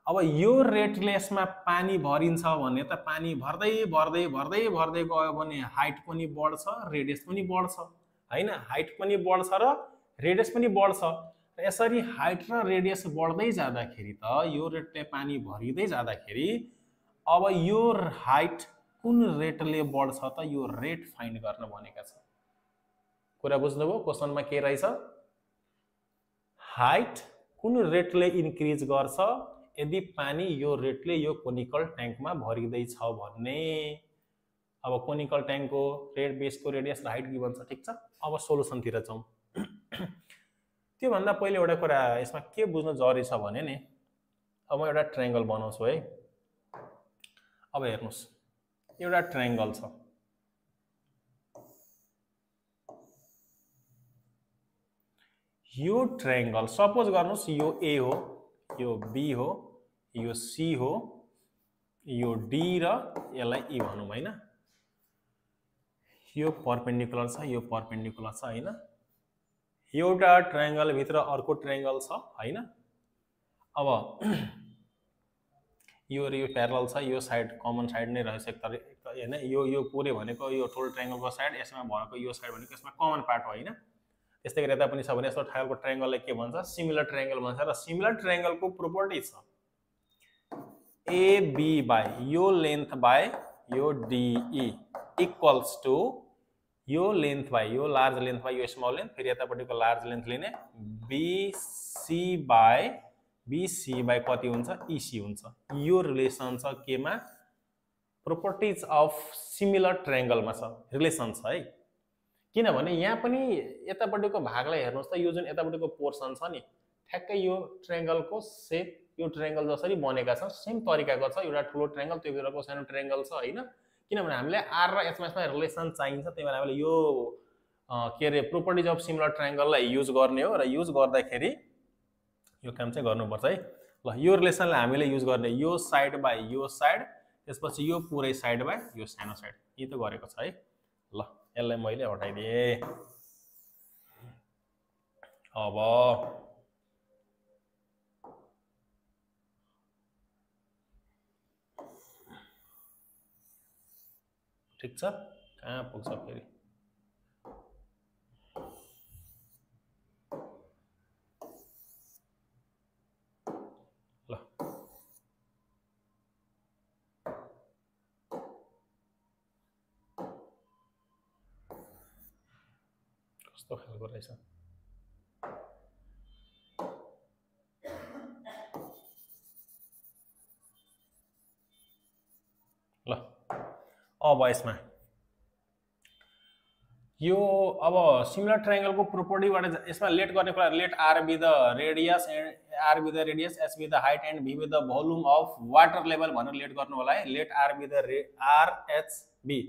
अब यो रेटले यसमा पानी भरिन्छ भने त पानी भर्दै भर्दै भर्दै भर्दै गयो भने हाइट पनि बढ्छ रेडियस पनि बढ्छ हैन हाइट पनि बढ्छ र रेडियस पनि बढ्छ यसरी हाइट र रेडियस बढ्दै जाँदाखेरि त यो रेटले पानी भरिदै जाँदाखेरि अब यो हाइट कुन रेटले बढ्छ त यो रेट फाइन्ड गर्न भनेका छ। कुरा बुझ्नुभयो? क्वेसनमा के रहेछ? हाइट कुन रेटले इन्क्रिज गर्छ यदि पानी यो रेटले यो कोनिकल ट्याङ्कमा भरिँदैछ भन्ने। अब कोनिकल ट्याङ्कको बेसको रेडियस र हाइट गिभन छ, ठिक छ। अब सोलुसनतिर जाउँ। त्योभन्दा पहिले एउटा कुरा यसमा के बुझ्नु जरुरी छ भने नि, अब म एउटा ट्रायंगल बनाउँछु है। अब हेर्नुस्, एउटा ट्रायंगल छ। यो ट्रायंगल सपोज गर्नुस् यो ए हो, यो बी हो, यो सी हो, यो डी र यसलाई ई भनौं हैन। यो परपेन्डिकुलर छ, यो परपेन्डिकुलर छ हैन। एउटा ट्रायंगल भित्र अर्को ट्रायंगल छ हैन। अब यो र यो प्यारलल छ, यो साइड कमन साइड नै रहेछ एक तरह हैन। यो पुरै भनेको यो टोटल ट्रायंगलको साइड, यसमा भएको यो साइड भनेको यसमा कमन पार्ट हो हैन। त्यस्तै गरी यता पनि छ भने यस्तो खालको ट्रायंगललाई के भन्छ? सिमिलर ट्रायंगल भन्छ। र सिमिलर ट्रायंगलको प्रोपर्टी छ ए बी बाई यो लेन्थ बाई यो डीई इक्वल्स टु यो लेन्थ बाई यो लार्ज लेन्थ बाई यो स्मल लेन्थ, फेरि यतापट्टिको लार्ज लेन्थ लिने बीसी बाई कति हुन्छ? ईसी हुन्छ। यो रिलेसन छ केमा? प्रोपर्टिज अफ सिमिलर ट्रायंगलमा छ, रिलेसन छ है। किनभने यहाँ पनि यतापट्टिको भागलाई हेर्नुस् त, यो जुन यतापट्टिको पोर्सन छ नि, ठ्याक्कै यो ट्रायंगलको सेप यो ट्रायंगल जसरी बनेका छ सेम तरिकाको छ। एउटा ठुलो ट्रायंगल, त्यो भित्रको सानो ट्रायंगल छ हैन। किनभने हामीले आर र एचमा रिलेसन चाहिन्छ, त्यही भएर हामीले यो के रे प्रोपर्टिज अफ सिमिलर ट्रायंगललाई युज गर्ने हो। र युज गर्दाखेरि यो काम चाहिँ गर्नुपर्छ है। ल यो रिलेसनलाई हामीले युज गर्ने, यो साइड बाई यो साइड, त्यसपछि यो पुरै साइड बाई यो सानो साइड, यी त गरेको छ है। ल यसलाई मैले हटाइदिए। अब ठिक छ, कहाँ पुग्छ फेरि? ल कस्तो खालको रहेछ? ल अब यसमा यो अब सिमिलर ट्रायंगलको प्रोपर्टीबाट यसमा लेट गर्ने कुरा, let R be the radius and R be the radius, S be the height and V be the volume of water level भनेर लेट गर्नु होला है। Let R be the R H B,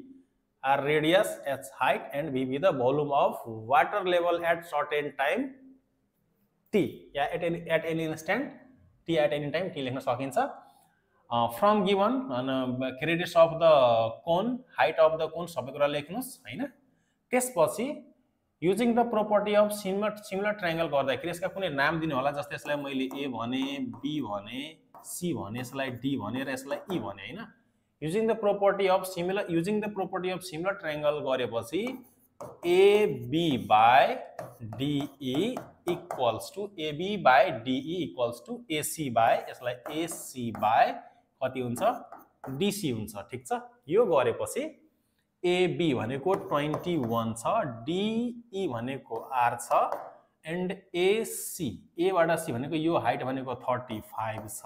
R radius, H height and V be the volume of water level at certain time T, या at any instant T, at any time T लेख्न सकिन्छ। From given radius of the cone, height of the cone, सबै कुरा लेख्नुस् हैन। त्यसपछि using the property of similar triangle गर्दाखेरि यसका कुनै नाम दिनु होला। जस्तै यसलाई मैले ए भने, बी भने, सी भने, यसलाई डी भने र यसलाई ई भने हैन। Using the property of similar triangle गरेपछि A B by DE equals to AB by DE equals to AC by, यसलाई एसी बाई कति हुन्छ? डीसी हुन्छ। ठिक छ। यो गरेपछि एबी भनेको 21 छ, डीई भनेको आर छ, एन्ड एसी ए बाट सी भनेको यो हाइट भनेको 35 छ,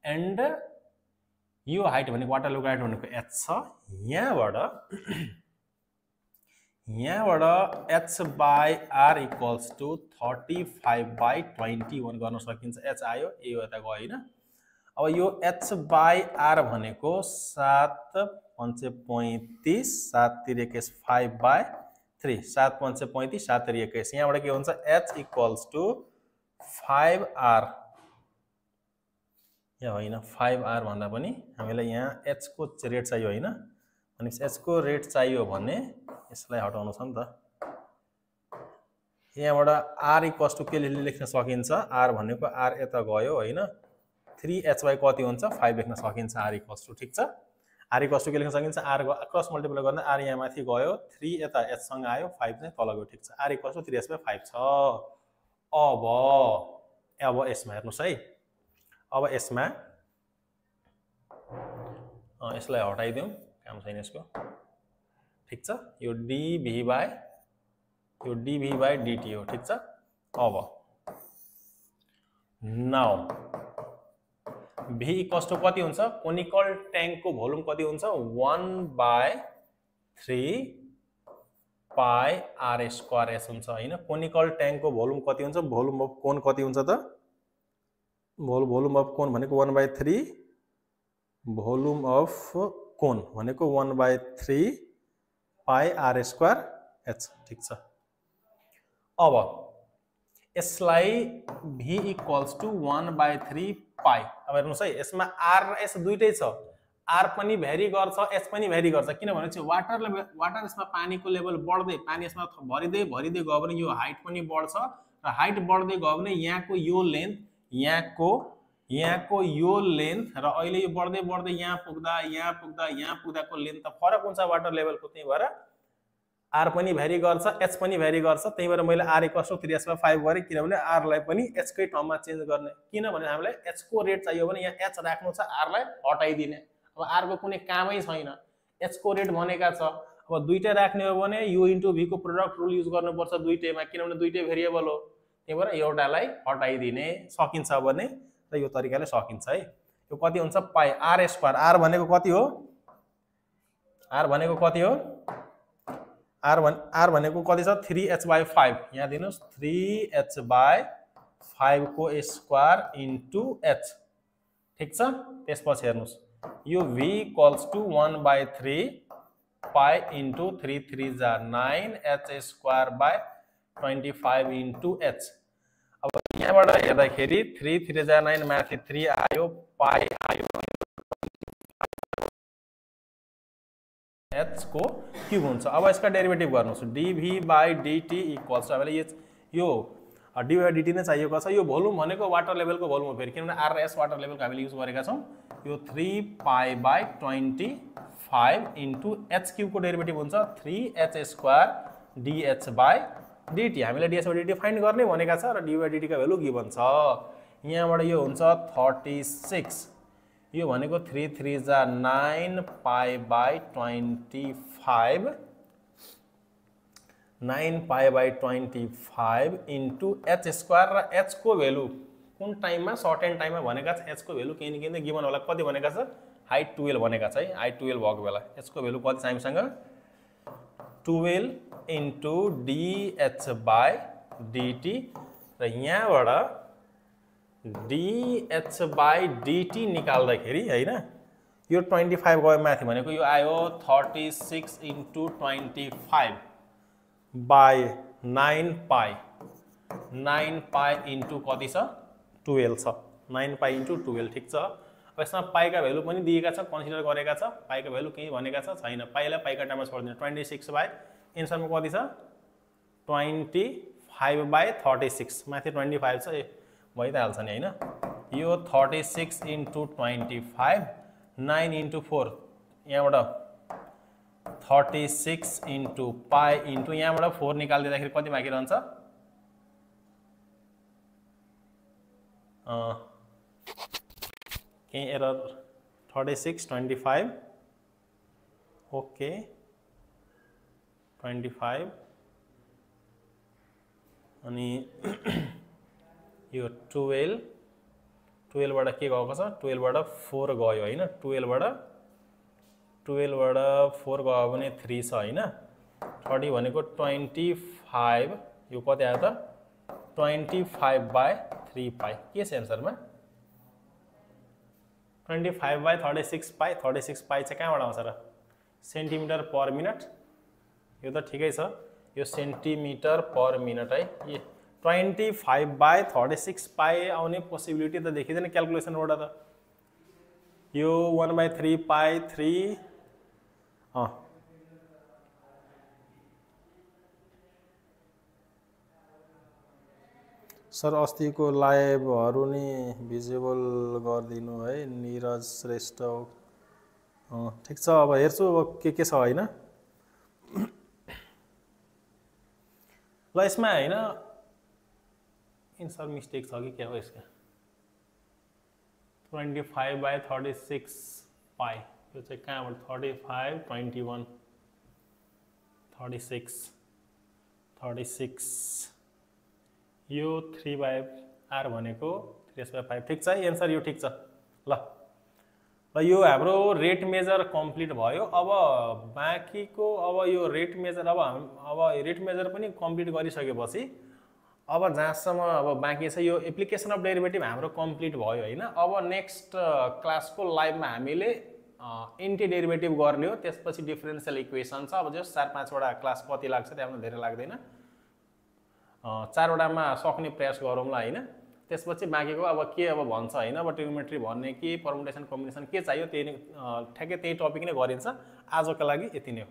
एन्ड यो हाइट भनेको वाटर लेभल हाइट भनेको एच छ। यहाँबाट H by R equals to 35/21 गर्न सकिन्छ। एच आयो, ए यता गयो हैन। अब यो एच बाई आर भनेको 7×5 7 तिर 21 5/3 7×5 7 तिर 21। यहाँबाट के हुन्छ? एच इक्वल्स टु 5r, यहाँ होइन 5r भन्दा पनि हामीलाई यहाँ एच को रेट चाहियो हैन। भनेपछि एच को रेट चाहियो भने यसलाई हटाउनु छ नि त। यहाँबाट r इक्वल्स टु के लेख्न सकिन्छ? r भनेको r यता गयो हैन, 3h बाई कति हुन्छ? 5 लेख्न सकिन्छ r इक्वल्स टु। ठिक छ। r इक्वल्स टु के लेख्न सकिन्छ? r क्रस मल्टिप्लाई गर्दा r यहाँ माथि गयो, 3 यता h सँग आयो, 5 चाहिँ तल गयो। ठिक छ। r equals to 3h by 5 छ। अब यसमा हेर्नुस् है। अब यसमा यसलाई हटाइदिउँ, काम छैन यसको ठीक छ यो dv by dt हो ठीक छ अब नाउ v इक्वल्स टु कति हुन्छ कोनिकल ट्याङ्कको भोल्युम कति हुन्छ 1/3 पाई r स्क्वायर s हुन्छ हैन कोनिकल ट्याङ्कको भोल्युम कति हुन्छ भोल्युम अफ कोन कति हुन्छ त भोल्युम अफ कोन भनेको 1/3 भोल्युम अफ कोन भनेको 1/3 पाई r स्क्वायर h ठीक छ अब यसलाई v इक्वल्स टु 1/3 पाई अब हेर्नुस् है यसमा r र s दुईटै छ r पनि भ्यारी गर्छ s पनि भ्यारी गर्छ किनभने चाहिँ वाटर यसमा पानीको लेभल बढ्दै पानी यसमा भरिदै गयो भने यो हाइट पनि बढ्छ र हाइट बढ्दै गयो भने यहाँको यो लेन्थ यहाँको यो लेन्थ र अहिले यो बढ्दै यहाँ पुग्दाको लेन्थ त फरक हुन्छ वाटर लेभलको त्यही भएर r पनि भ्यारी गर्छ h पनि भ्यारी गर्छ त्यही भएर मैले r = 3s/5 गरे किनभने r लाई पनि h कै टर्ममा चेन्ज गर्ने किनभने हामीलाई h को रेट चाहियो भने यहाँ h राख्नु छ r लाई हटाइदिने अब r को कुनै कामै छैन h को रेट भनेका छ अब दुईटै राख्ने हो भने u * v को प्रोडक्ट रुल युज गर्नुपर्छ दुईटैमा किनभने दुईटै भेरिएबल हो त्यही भएर एउटालाई हटाइदिने सकिन्छ भने र यो तरिकाले सकिन्छ है यो कति हुन्छ पाई r स्क्वायर r भनेको कति हो r भनेको कति छ 3h/5 यहाँ दिनुस् 3h/5 को स्क्वायर इन्टु h ठीक छ त्यसपछि हेर्नुस् यो v equals to 1/3 pi into 3 3 जा 9 h square by 25 into h अब यहाँबाट हेर्दाखेरि 3 3 जा 9 माथि 3 आयो पाई आयो h को क्यूब हुन्छ अब यसका डेरिभेटिभ गर्नुस् dv by dt equals to हामीले यो dv by dt नै चाहिएको छ यो भोल्युम भनेको वाटर लेभलको भोल्युम हो फेरि किनभने r र s वाटर लेभलको हामीले युज गरेका छौं यो 3 पाई by 25 इन्टु h क्यूब को डेरिभेटिभ हुन्छ 3h square dh by dt हामीले dh by dt फाइन्ड गर्ने भनेका छ र dv by dt का भ्यालु गिभन छ यहाँबाट यो हुन्छ 36 यो भनेको 3 3 जा 9 पाई by 25 9 pie by 25 into h square र h को भ्यालु कुन टाइममा सर्टेन टाइममा भनेका छ h को भ्यालु केही न केही गिभन होला कति भनेका छ हाइट 12 भनेका छ है हाइट 12 भएको बेला h को भ्यालु कति छ हामीसँग 12 इन्टु dh by dt र यहाँबाट dh by dt निकाल्दाखेरि हैन यो 25 गयो माथि भनेको यो आयो 36 इन्टु 25 बाई 9 पाई इन्टु कति छ 12 छ 9 पाई इन्टु 12 ठीक छ अब यसमा पाईका भ्यालु पनि दिएका छ कन्सिडर गरेका छ पाईका भ्यालु केही भनेका छ छैन पाईलाई पाईका टर्ममा छोड्दिनु 26 बाई एन्सरमा कति छ 25 बाई 36 माथि 25 छ भइहाल्छ नि हैन यो 36 इन्टु 25 9 इन्टु 4 यहाँबाट 36 इन्टु पाई इन्टु यहाँबाट 4 निकाल्दिँदाखेरि कति बाँकी रहन्छ केही एरर 36 25 ओके 25 अनि यो 12 बाट के गएको छ 12 बाट 4 गयो हैन 12 बाट 4 गयो भने 3 छ हैन 30 भनेको 25 यो कति आयो त 25 बाई 3 पाई के छ एन्सरमा 25 बाई 36 पाई 36 पाई चाहिँ कहाँबाट आउँछ र सेन्टिमिटर पर मिनट यो त ठिकै छ यो सेन्टिमिटर पर मिनट है 25 बाई 36 पाई आउने पोसिबिलिटी त देखिँदैन क्याल्कुलेसनबाट त यो 1/3 पाई 3 सर अस्तिको लाइभहरु नि भिजिबल गरिदिनु है निरज श्रेष्ठ ठीक छ अब हेर्छु अब के छ हैन ल यसमा हैन इन्सर मिस्टेक छ कि क्या हो यसका 25 बाई 36 पाई यो चाहिँ कहाँबाट 35 21 36 36 यो 3/r भनेको 3s/5 ठिक छ है एन्सर यो ठिक छ ल र यो हाम्रो रेट मेजर कम्प्लिट भयो अब बाँकीको अब यो रेट मेजर अब रेट मेजर पनि कम्प्लिट गरिसकेपछि अब जहाँसम्म अब बाँकी छ यो एप्लिकेसन अफ डेरिभेटिभ हाम्रो कम्प्लिट भयो हैन अब नेक्स्ट क्लासको लाइभमा हामीले एन्टी डेरिभेटिभ गर्ने हो त्यसपछि डिफरेन्शियल इक्वेसन छ अब जस्ट 4-5 वटा क्लास कति लाग्छ त्यहाँ धेरै लाग्दैन 4 वटामा सक्ने प्रयास गरौँला हैन त्यसपछि बाँकीको अब के अब भन्छ हैन अब ट्रिग्नोमेट्री भन्ने के परमुटेसन कम्बिनेसन के चाहियो त्यही ठ्याक्कै त्यही टपिक नै गरिन्छ आजको लागि यति नै हो